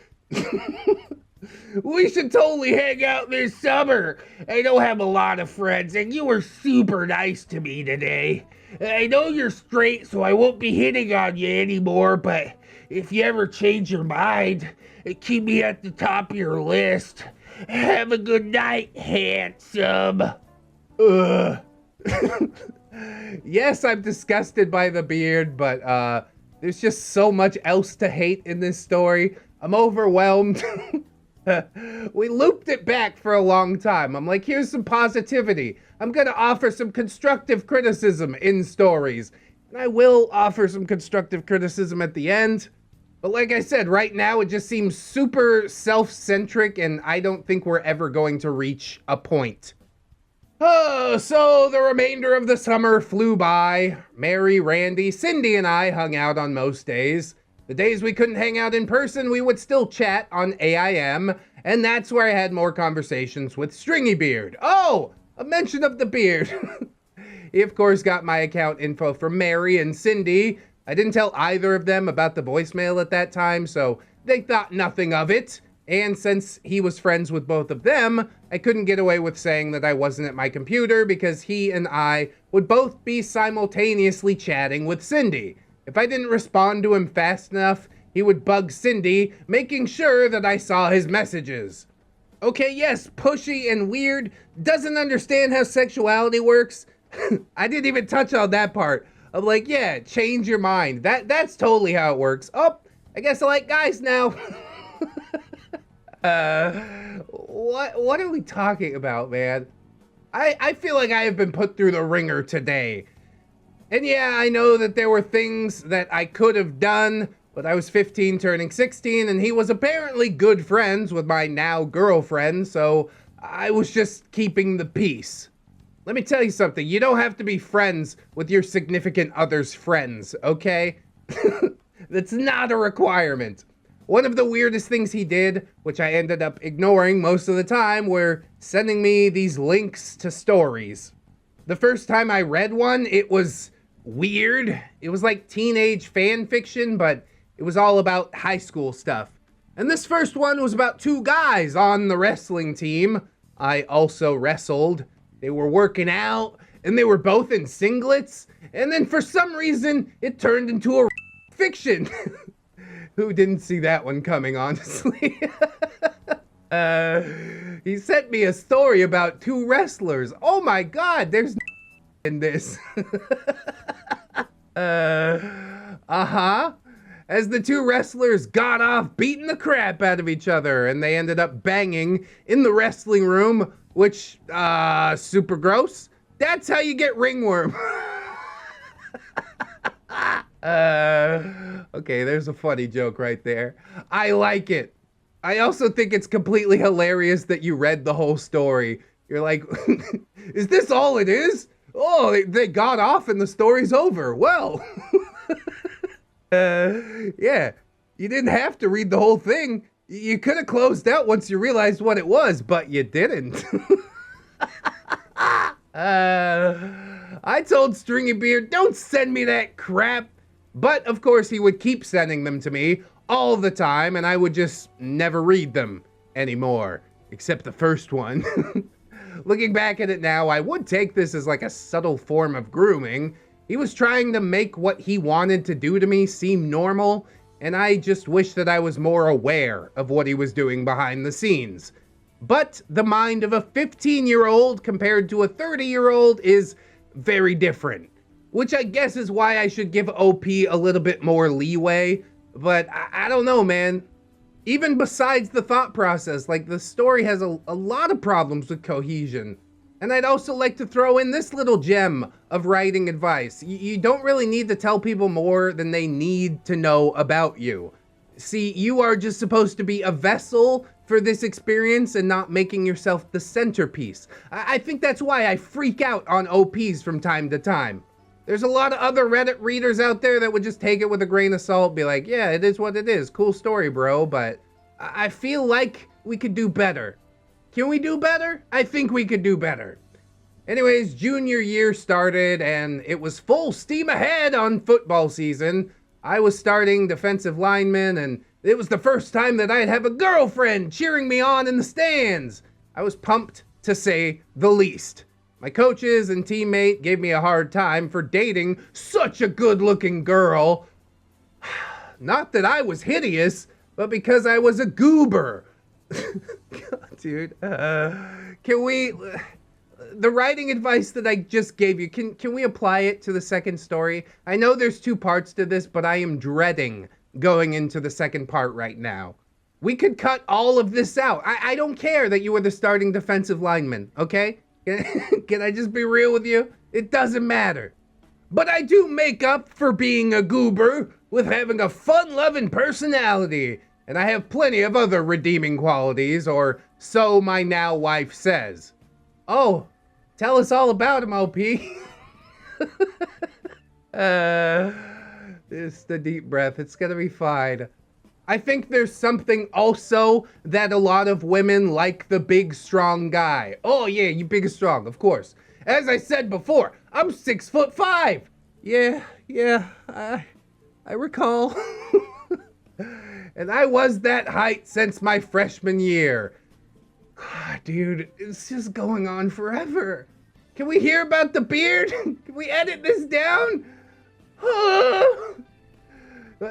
We should totally hang out this summer. I don't have a lot of friends, and you were super nice to me today. I know you're straight, so I won't be hitting on you anymore, but if you ever change your mind, keep me at the top of your list. Have a good night, handsome. Yes, I'm disgusted by the beard, but there's just so much else to hate in this story. I'm overwhelmed. We looped it back for a long time. I'm like, here's some positivity. I'm gonna offer some constructive criticism in stories. And I will offer some constructive criticism at the end. But like I said, right now it just seems super self-centric, and I don't think we're ever going to reach a point. So the remainder of the summer flew by. Mary, Randy, Cindy, and I hung out on most days. The days we couldn't hang out in person, we would still chat on AIM, and that's where I had more conversations with STRINGYBEARD. Oh, a mention of the beard. He, of course, got my account info from Mary and Cindy. I didn't tell either of them about the voicemail at that time, so they thought nothing of it. And since he was friends with both of them, I couldn't get away with saying that I wasn't at my computer because he and I would both be simultaneously chatting with Cindy. If I didn't respond to him fast enough, he would bug Cindy, making sure that I saw his messages. Okay, yes, pushy and weird, doesn't understand how sexuality works. I didn't even touch on that part. I'm like, yeah, change your mind. That's totally how it works. Oh, I guess I like guys now. What are we talking about, man? I feel like I have been put through the ringer today. And yeah, I know that there were things that I could have done, but I was 15 turning 16, and he was apparently good friends with my now girlfriend, so I was just keeping the peace. Let me tell you something, you don't have to be friends with your significant other's friends, okay? That's not a requirement. One of the weirdest things he did, which I ended up ignoring most of the time, were sending me these links to stories. The first time I read one, it was weird. It was like teenage fan fiction, but it was all about high school stuff. And this first one was about two guys on the wrestling team. I also wrestled. They were working out, and they were both in singlets. And then for some reason, it turned into a fiction. Who didn't see that one coming, honestly? He sent me a story about two wrestlers. Oh my God, there's in this. As the two wrestlers got off beating the crap out of each other, and they ended up banging in the wrestling room, which, super gross. That's how you get ringworm. Okay, there's a funny joke right there. I like it. I also think it's completely hilarious that you read the whole story. You're like, is this all it is? Oh, they got off and the story's over. Well, yeah, you didn't have to read the whole thing. You could have closed out once you realized what it was, but you didn't. I told Stringybeard, don't send me that crap. But, of course, he would keep sending them to me all the time, and I would just never read them anymore, except the first one. Looking back at it now, I would take this as like a subtle form of grooming. He was trying to make what he wanted to do to me seem normal, and I just wish that I was more aware of what he was doing behind the scenes. But the mind of a 15-year-old compared to a 30-year-old is very different. Which I guess is why I should give OP a little bit more leeway. But I don't know, man. Even besides the thought process, like the story has a lot of problems with cohesion. And I'd also like to throw in this little gem of writing advice. You don't really need to tell people more than they need to know about you. See, you are just supposed to be a vessel for this experience and not making yourself the centerpiece. I think that's why I freak out on OPs from time to time. There's a lot of other Reddit readers out there that would just take it with a grain of salt, be like, yeah, it is what it is. Cool story, bro, but I feel like we could do better. Can we do better? I think we could do better. Anyways, junior year started, and it was full steam ahead on football season. I was starting defensive lineman, and it was the first time that I'd have a girlfriend cheering me on in the stands. I was pumped, to say the least. My coaches and teammate gave me a hard time for dating such a good-looking girl. Not that I was hideous, but because I was a goober. God, dude. Can we... The writing advice that I just gave you, can we apply it to the second story? I know there's two parts to this, but I am dreading going into the second part right now. We could cut all of this out. I don't care that you were the starting defensive lineman, okay? Can I just be real with you? It doesn't matter. But I do make up for being a goober with having a fun-loving personality. And I have plenty of other redeeming qualities, or so my now wife says. Oh, tell us all about him, OP. Just a deep breath. It's gonna be fine. I think there's something also that a lot of women like the big, strong guy. Oh yeah, you big and strong, of course. As I said before, I'm 6'5". Yeah, I recall. And I was that height since my freshman year. God, dude, it's just going on forever. Can we hear about the beard? Can we edit this down?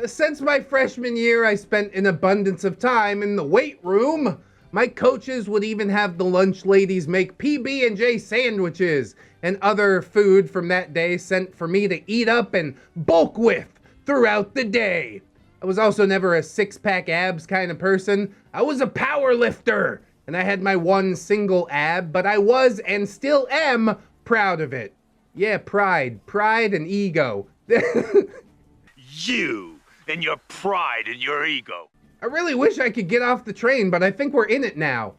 Since my freshman year, I spent an abundance of time in the weight room. My coaches would even have the lunch ladies make PB&J sandwiches and other food from that day sent for me to eat up and bulk with throughout the day. I was also never a six-pack abs kind of person. I was a power lifter, and I had my one single ab, but I was and still am proud of it. Yeah, pride and ego. You and your pride and your ego. I really wish I could get off the train, but I think we're in it now.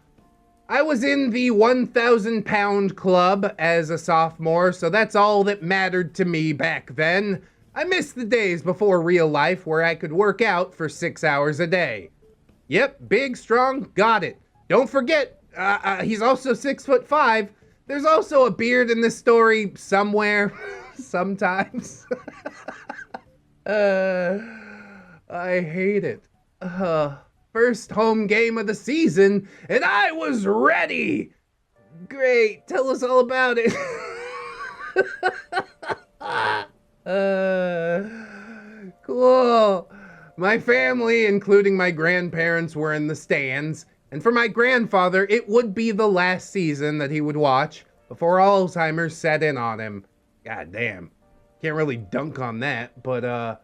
I was in the 1,000 pound club as a sophomore, so that's all that mattered to me back then. I miss the days before real life where I could work out for 6 hours a day. Yep, big, strong, got it. Don't forget, he's also 6'5". There's also a beard in this story somewhere, sometimes. I hate it. First home game of the season, and I was ready. Great, tell us all about it. Cool. My family, including my grandparents, were in the stands, and for my grandfather, it would be the last season that he would watch before Alzheimer's set in on him. God damn. Can't really dunk on that, but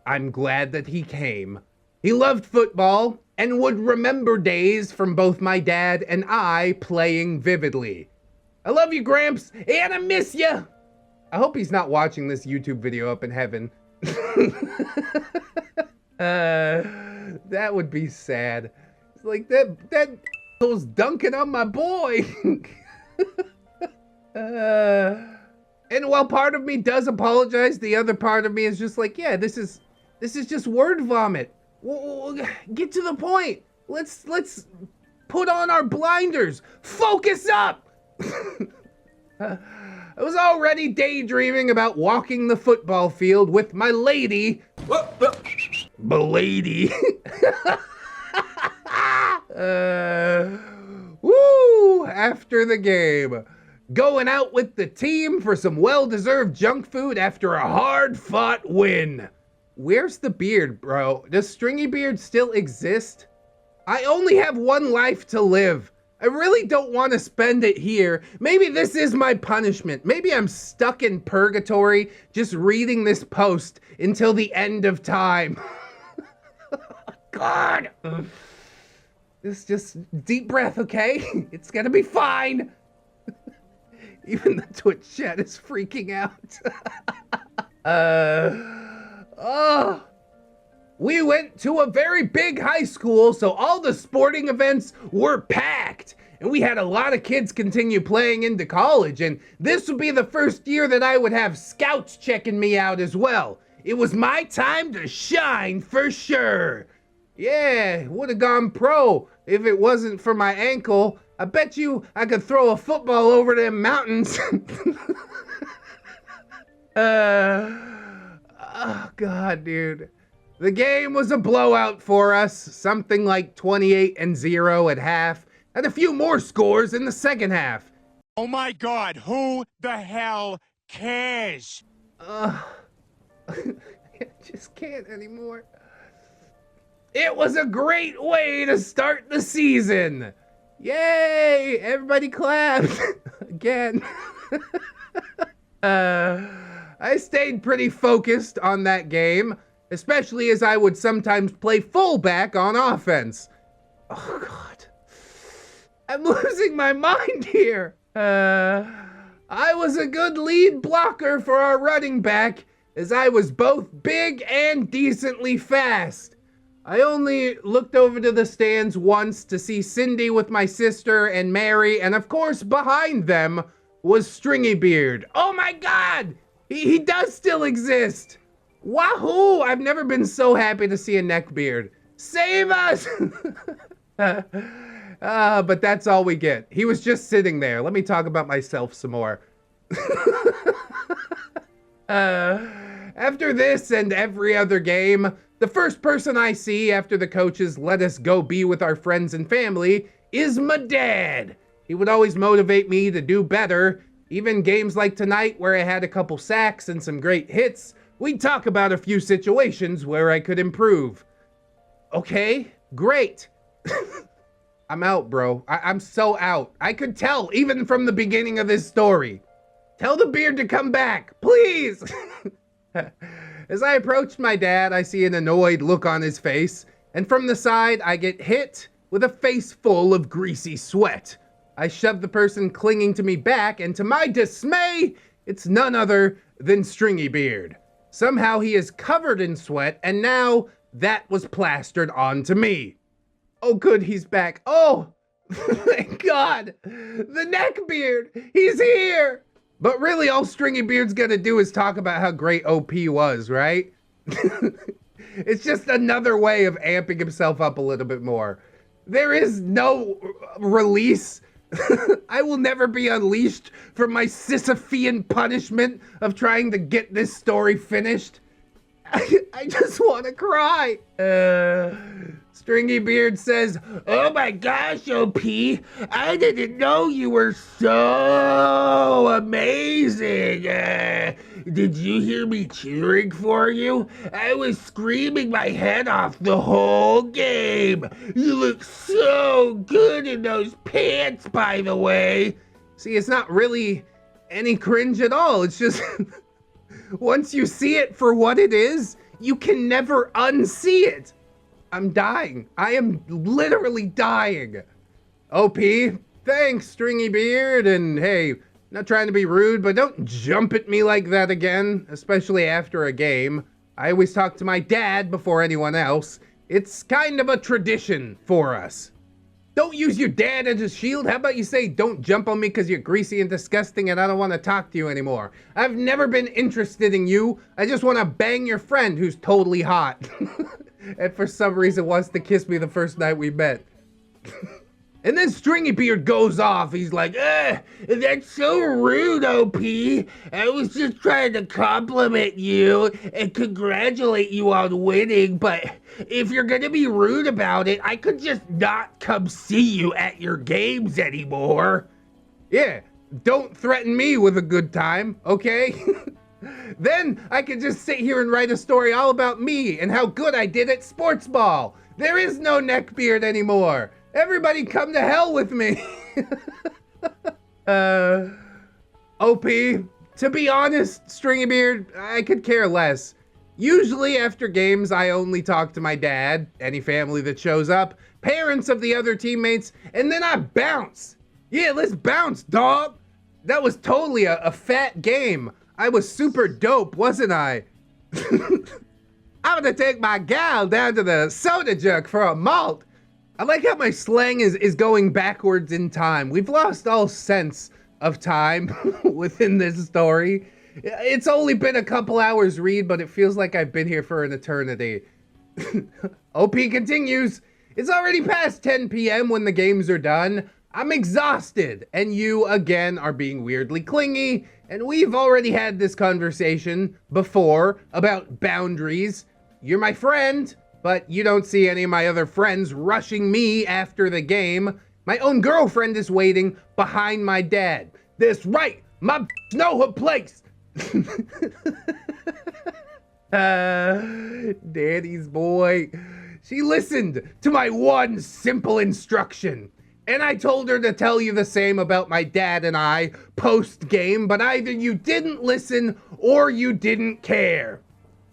I'm glad that he came. He loved football and would remember days from both my dad and I playing vividly. I love you, Gramps, and I miss you. I hope he's not watching this YouTube video up in heaven. That would be sad. It's like that was dunking on my boy. And while part of me does apologize, the other part of me is just like, yeah, this is just word vomit. We'll get to the point. Let's put on our blinders. Focus up. I was already daydreaming about walking the football field with my lady. Belady. Woo! After the game. Going out with the team for some well-deserved junk food after a hard-fought win. Where's the beard, bro? Does Stringy Beard still exist? I only have one life to live. I really don't want to spend it here. Maybe this is my punishment. Maybe I'm stuck in purgatory just reading this post until the end of time. God. Just deep breath, okay? It's gonna be fine. Even the Twitch chat is freaking out. We went to a very big high school, so all the sporting events were packed. And we had a lot of kids continue playing into college, and this would be the first year that I would have scouts checking me out as well. It was my time to shine for sure. Yeah, would have gone pro if it wasn't for my ankle. I bet you I could throw a football over them mountains. Oh, God, dude. The game was a blowout for us. Something like 28-0 at half. And a few more scores in the second half. Oh my God, who the hell cares? I just can't anymore. It was a great way to start the season. Yay! Everybody clapped. Again. I stayed pretty focused on that game, especially as I would sometimes play fullback on offense. Oh, God. I'm losing my mind here. I was a good lead blocker for our running back, as I was both big and decently fast. I only looked over to the stands once to see Cindy with my sister and Mary, and of course behind them was Stringy Beard. Oh my God! He does still exist! Wahoo! I've never been so happy to see a neckbeard. Save us! But that's all we get. He was just sitting there. Let me talk about myself some more. After this and every other game, the first person I see after the coaches let us go be with our friends and family is my dad. He would always motivate me to do better. Even games like tonight where I had a couple sacks and some great hits, we'd talk about a few situations where I could improve. Okay, great. I'm out, bro. I'm so out. I could tell even from the beginning of this story. Tell the beard to come back, please. As I approached my dad, I see an annoyed look on his face, and from the side, I get hit with a face full of greasy sweat. I shove the person clinging to me back, and to my dismay, it's none other than STRINGYBEARD. Somehow he is covered in sweat, and now that was plastered onto me. Oh good, he's back. Oh, thank God. The Neckbeard, he's here. But really all STRINGYBEARD's gonna do is talk about how great OP was, right? It's just another way of amping himself up a little bit more. There is no release. I will never be unleashed from my Sisyphean punishment of trying to get this story finished. I just want to cry. STRINGYBEARD says, "Oh my gosh, OP, I didn't know you were so amazing. Did you hear me cheering for you? I was screaming my head off the whole game. You look so good in those pants, by the way." See, it's not really any cringe at all. It's just, once you see it for what it is, you can never unsee it. I'm dying. I am literally dying. OP, thanks, STRINGYBEARD, and hey, not trying to be rude, but don't jump at me like that again, especially after a game. I always talk to my dad before anyone else. It's kind of a tradition for us. Don't use your dad as a shield. How about you say, don't jump on me because you're greasy and disgusting and I don't want to talk to you anymore. I've never been interested in you. I just want to bang your friend who's totally hot. And for some reason wants to kiss me the first night we met. And then STRINGYBEARD goes off. He's like, that's so rude, OP. I was just trying to compliment you and congratulate you on winning, but if you're gonna be rude about it, I could just not come see you at your games anymore. Yeah, don't threaten me with a good time, okay? Then I could just sit here and write a story all about me and how good I did at sports ball. There is no Neckbeard anymore. Everybody come to hell with me. OP, to be honest, STRINGYBEARD, I could care less. Usually after games, I only talk to my dad, any family that shows up, parents of the other teammates, and then I bounce. Yeah, let's bounce, dog. That was totally a fat game. I was super dope, wasn't I? I'm gonna take my gal down to the soda jug for a malt. I like how my slang is going backwards in time. We've lost all sense of time within this story. It's only been a couple hours read, but it feels like I've been here for an eternity. OP continues. It's already past 10 p.m. when the games are done. I'm exhausted, and you, again, are being weirdly clingy, and we've already had this conversation before about boundaries. You're my friend, but you don't see any of my other friends rushing me after the game. My own girlfriend is waiting behind my dad. That's right, my know her place. Daddy's boy. She listened to my one simple instruction. And I told her to tell you the same about my dad and I post-game, but either you didn't listen or you didn't care.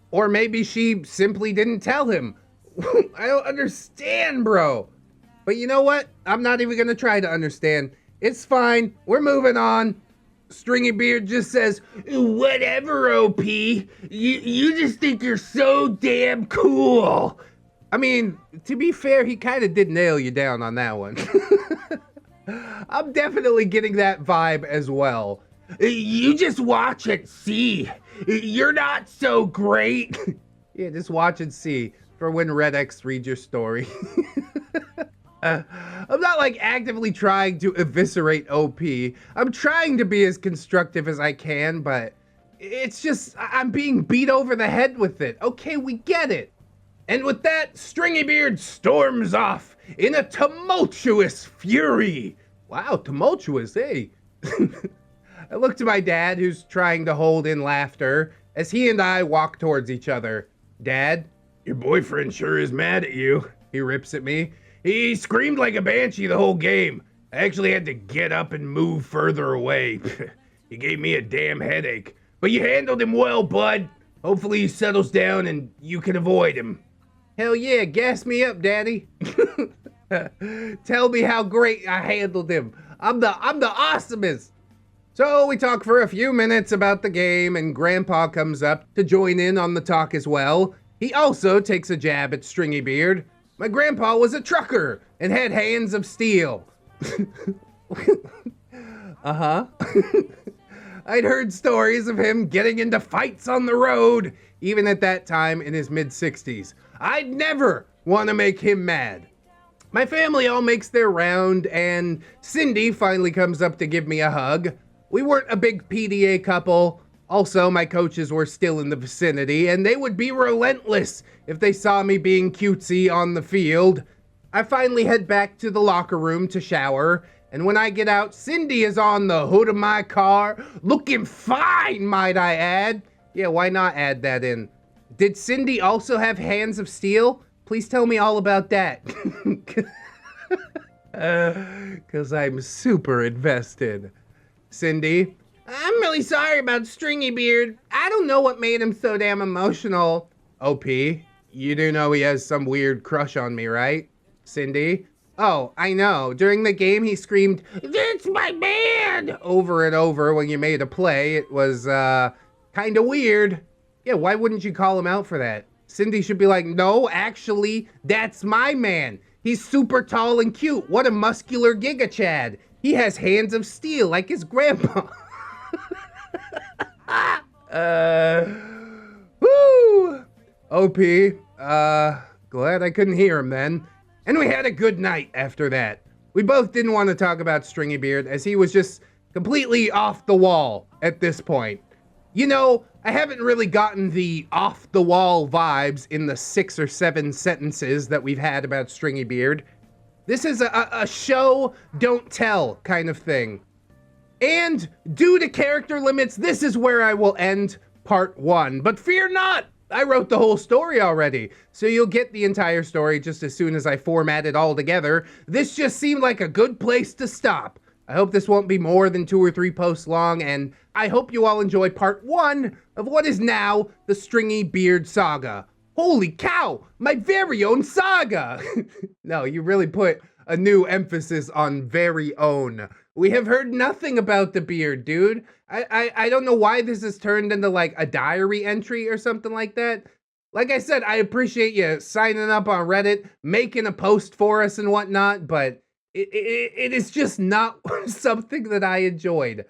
Or maybe she simply didn't tell him. I don't understand, bro. But you know what? I'm not even gonna try to understand. It's fine. We're moving on. STRINGYBEARD just says, whatever, OP. You just think you're so damn cool. I mean, to be fair, he kind of did nail you down on that one. I'm definitely getting that vibe as well. You just watch and see. You're not so great. Yeah, just watch and see for when ReddX reads your story. I'm not like actively trying to eviscerate OP. I'm trying to be as constructive as I can, but it's just, I'm being beat over the head with it. Okay, we get it. And with that, STRINGYBEARD storms off in a tumultuous fury. Wow, tumultuous, hey. I look to my dad, who's trying to hold in laughter, as he and I walk towards each other. Dad, your boyfriend sure is mad at you. He rips at me. He screamed like a banshee the whole game. I actually had to get up and move further away. He gave me a damn headache. But you handled him well, bud. Hopefully he settles down and you can avoid him. Hell yeah, gas me up, Daddy. Tell me how great I handled him. I'm the awesomest. So we talk for a few minutes about the game, and Grandpa comes up to join in on the talk as well. He also takes a jab at STRINGYBEARD. My grandpa was a trucker and had hands of steel. Uh-huh. I'd heard stories of him getting into fights on the road, even at that time in his mid-60s. I'd never want to make him mad. My family all makes their round, and Cindy finally comes up to give me a hug. We weren't a big PDA couple. Also, my coaches were still in the vicinity, and they would be relentless if they saw me being cutesy on the field. I finally head back to the locker room to shower, and when I get out, Cindy is on the hood of my car, looking fine, might I add. Yeah, why not add that in? Did Cindy also have hands of steel? Please tell me all about that. Because I'm super invested. Cindy, I'm really sorry about STRINGYBEARD. I don't know what made him so damn emotional. OP, you do know he has some weird crush on me, right? Cindy, oh, I know. During the game, he screamed, "That's my man!" over and over when you made a play. It was, kind of weird. Yeah, why wouldn't you call him out for that? Cindy should be like, no, actually, that's my man. He's super tall and cute. What a muscular Giga Chad. He has hands of steel like his grandpa. Woo! OP, glad I couldn't hear him then. And we had a good night after that. We both didn't want to talk about STRINGYBEARD as he was just completely off the wall at this point. You know, I haven't really gotten the off-the-wall vibes in the 6 or 7 sentences that we've had about STRINGYBEARD. This is a show, don't tell kind of thing. And due to character limits, this is where I will end part 1. But fear not, I wrote the whole story already. So you'll get the entire story just as soon as I format it all together. This just seemed like a good place to stop. I hope this won't be more than 2 or 3 posts long, and I hope you all enjoy part 1 of what is now the STRINGYBEARD saga. Holy cow, my very own saga! No, you really put a new emphasis on very own. We have heard nothing about the beard, dude. I don't know why this has turned into like a diary entry or something like that. Like I said, I appreciate you signing up on Reddit, making a post for us and whatnot, but it is just not something that I enjoyed.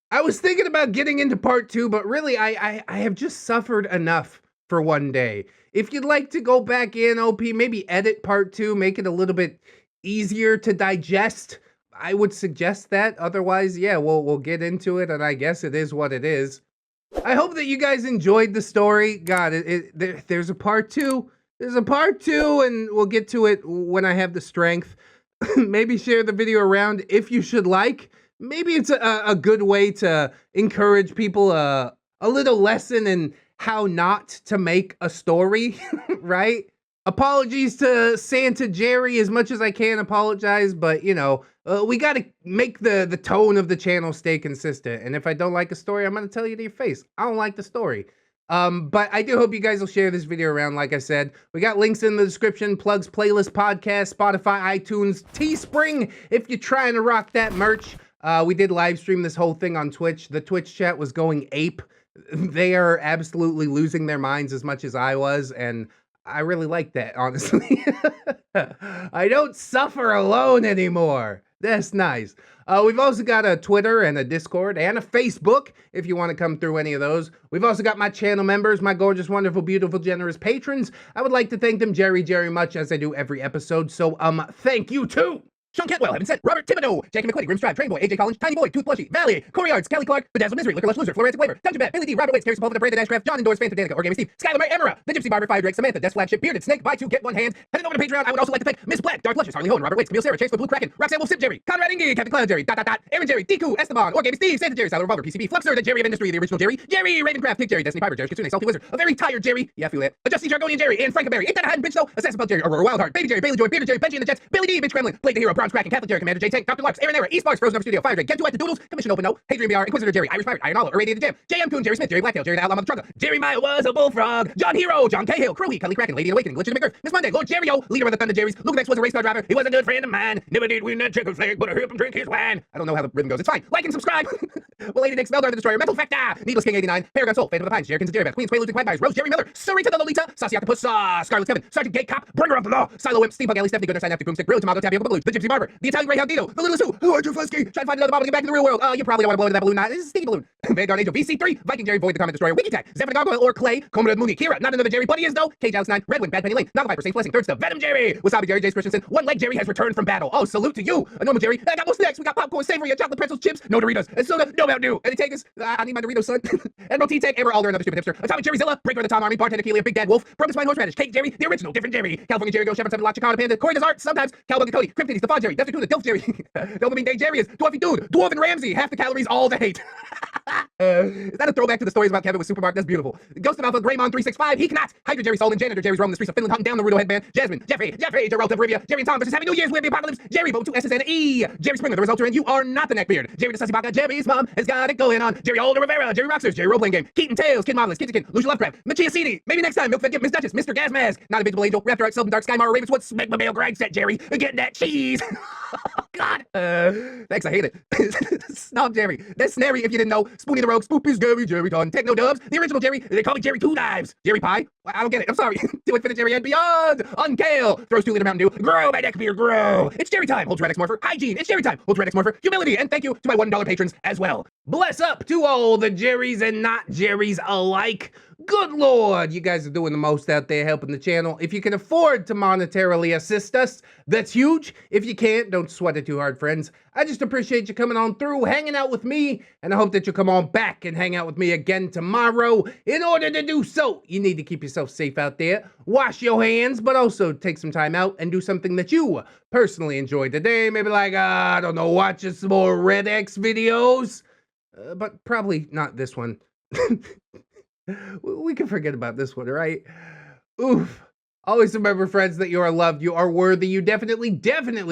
I was thinking about getting into part 2, but really I have just suffered enough for one day. If you'd like to go back in, OP, maybe edit part 2, make it a little bit easier to digest, I would suggest that. Otherwise, yeah, we'll get into it, and I guess it is what it is. I hope that you guys enjoyed the story. God, there's a part 2. There's a part 2, and we'll get to it when I have the strength. Maybe share the video around if you should like. Maybe it's a good way to encourage people a little lesson in how not to make a story, right? Apologies to Santa Jerry as much as I can apologize, but you know, we gotta make the tone of the channel stay consistent. And if I don't like a story, I'm gonna tell you to your face. I don't like the story. But I do hope you guys will share this video around, like I said. We got links in the description, plugs, playlist, podcast, Spotify, iTunes, Teespring, if you're trying to rock that merch. We did live stream this whole thing on Twitch. The Twitch chat was going ape. They are absolutely losing their minds as much as I was, and I really like that, honestly. I don't suffer alone anymore. That's nice. We've also got a Twitter and a Discord and a Facebook if you want to come through any of those. We've also got my channel members, my gorgeous, wonderful, beautiful, generous patrons. I would like to thank them very much as I do every episode. So, thank you too. Sean Cantwell, Heaven Sent, Robert Thibodeau, Jackie McQuaid, Grimstride, Trainboy, AJ Collins, Tiny Boy, Tooth Plushy, Valley, Corey Arts, Kelly Clark, Bedazzled Misery, Liquor Lush Loser, Florentic Waver, Dungeon Bat, Billy D, Robert Waits, Terry Sepulveda, Brandon Ashcraft, John Endors, Phantom Danica, Orgamy Steve, Skylar May, Emera, The Gypsy Barber, Fire Drake, Samantha, Death Flagship, Bearded Snake, Buy 2, Get 1 hand. Heading over to Patreon, I would also like to thank Miss Black, Dark Luscious, Harley Hohen, Robert Waits, Camille Sarah, Chase the Blue Kraken, Roxanne Wolf, Sip Jerry, Conrad Inge, Captain Clown Jerry, Aaron Jerry, Deku, Esteban, Orgamy Steve, Santa Jerry, Siler Revolver, PCB, Fluxer, the Jerry of Industry, the original Jerry, Jerry, Ravencraft, Tick Jerry, Destiny Piper, Jerry Kitsune, Salty Wizard, a very tired Jerry, yeah, I feel that, a Justy Jargonian Jerry, and Frankenberry, ain't that a hiding bitch though, Assassin Belt Jerry, Aurora Wildheart, Baby Jerry, Bailey Joy, Peter Jerry, Benji and the Jets, Billy D, Bitch Kremlin, Blake the Hero, Bronze Kraken, Catholic Jerry, Commander J Tank, Dr. Lux, Aaron Era, East Sparks, Frozen Over Studio, Fire Drake, Get to At the Doodles, Commission Open No, Hadrian BR, Inquisitor Jerry, Irish Pirate, Iron Olive, Irradiated Jam, JM Coon, Jerry Smith, Jerry Blacktail, Jerry the Outlaw Mother Trucker, Jeremiah was a bullfrog, John Hero, John Cahill, Crowley, Kelly Kraken, Lady Awakening, Glitch in the McGurf, Miss Monday, Lord Jerry-O, Leader of the Thunder Jerrys, Luke X was a race car driver, he was a good friend of mine, never did win that chicken flag, but I heard him drink his wine. I don't know how the rhythm goes, it's fine. Like and subscribe. Well, Lady Dix, Meldar the Destroyer, Metal Factor, Needless King 89, Paragon Soul, Phantom of the Pines, Jerkins and Jerry Beth, Queens, Quaaludes and Quagmires, Rose, Jerry Miller, Sarita the Lolita, Saucy Octopus, Scarlet Kevin, Sergeant Gate Cop, Bringer of the Law, Silo Imp, Steampunk Ellie, Stephanie Gooder, Sign After Boomstick, Brilliant Tomato, Tapioca Balloons, the Gypsy Barber, the Italian Greyhound Dino, the Little Sue, who are you Fusky? Try to find another bottle to get back in the real world. You probably don't want to blow into that balloon now. This is a sticky balloon. Vanguard Angel, VC3, Viking Jerry, Void the Comet Destroyer, Wiki Tag, Zephyr Gargoyle or Clay, Commodore Mooney, Kira, not another Jerry, but he is though, Cage Alex 9, Redwind, Bad Penny Lane, Naga Viper, Saint Blessing, Third Stuff, Venom Jerry, Wasabi Jerry, Jace Christensen, One Leg Jerry has returned from battle. Oh, salute to you. A normal Jerry. I got what's next? We got popcorn, savory, chocolate pretzels, chips, no Doritos, and soda, no Mountain Dew. Any takers? I need my Doritos, son. Admiral T-Tech, Amber Alder, another stupid hipster. Atomic Jerryzilla, Breaker of the Tom Army, Bartender Keelia, Big Dad Wolf, Broken Spine Horseradish, Cake Jerry, the original, different Jerry, California Jerry, Go Shepherd 7 Lot, Chicana Panda, Corey Does Art, sometimes, Cowabunga Cody, Cryptides, the Fod Jerry, Dr. Tuna, Dilf Jerry, Dopamine Day Jerry is Dwarfy Dude, Dwarven Ramsey, half the calories, all the hate. Is that a throwback to the stories about Kevin with Supermarket? That's beautiful. Ghost of Alpha, Greymon 365, he cannot. Hydra Jerry Solon, Janitor Jerry's roaming the streets of Finland, hunting down the Rudo headband. Jasmine, Jeffrey, Geralt of Rivia, Jerry and Tom versus Happy New Year's, we have the apocalypse. Jerry, vote 2 S's and E. Jerry Springer, the resulter, and you are not the neckbeard. Jerry the Sussy Baka, Jerry's mom has got it going on. Jerry Older Rivera, Jerry Rocksters, Jerry Roleplaying Game, Keaton Tails, Kid Marvelous, Kid Lucia Lovecraft, Machia CD. Maybe next time, Milkfed Gift, Miss Duchess, Mr. Gas Mask, Not Invisible Angel, Raptor X, Selden Dark, Sky Mara, Ravenswood, Smegmobile, Greg Set, Jerry, getting that cheese. God. Thanks, I hate it. Snob Jerry. That's Snary if you didn't know. Spoonie the Rogue, Spoop is Gary, Jerry Ton, Techno Dubs, the original Jerry. They call me Jerry Two Knives. Jerry Pie. I don't get it. I'm sorry. To Infinite Jerry and beyond. Unkale. Throws 2 liter Mountain Dew. Grow my neckbeard, grow. It's Jerry time. Holds ReddX Morpher. Hygiene. It's Jerry time. Holds ReddX Morpher. Humility. And thank you to my $1 patrons as well. Bless up to all the Jerrys and not Jerrys alike. Good Lord, you guys are doing the most out there helping the channel. If you can afford to monetarily assist us, that's huge. If you can't, don't sweat it too hard, friends. I just appreciate you coming on through, hanging out with me, and I hope that you'll come on back and hang out with me again tomorrow. In order to do so, you need to keep yourself safe out there, wash your hands, but also take some time out and do something that you personally enjoy today. Maybe like, I don't know, watching some more ReddX videos, but probably not this one. We can forget about this one, right? Oof. Always remember, friends, that you are loved, you are worthy, you definitely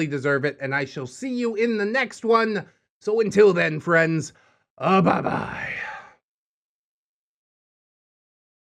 deserve it, and I shall see you in the next one. So until then, friends, bye-bye.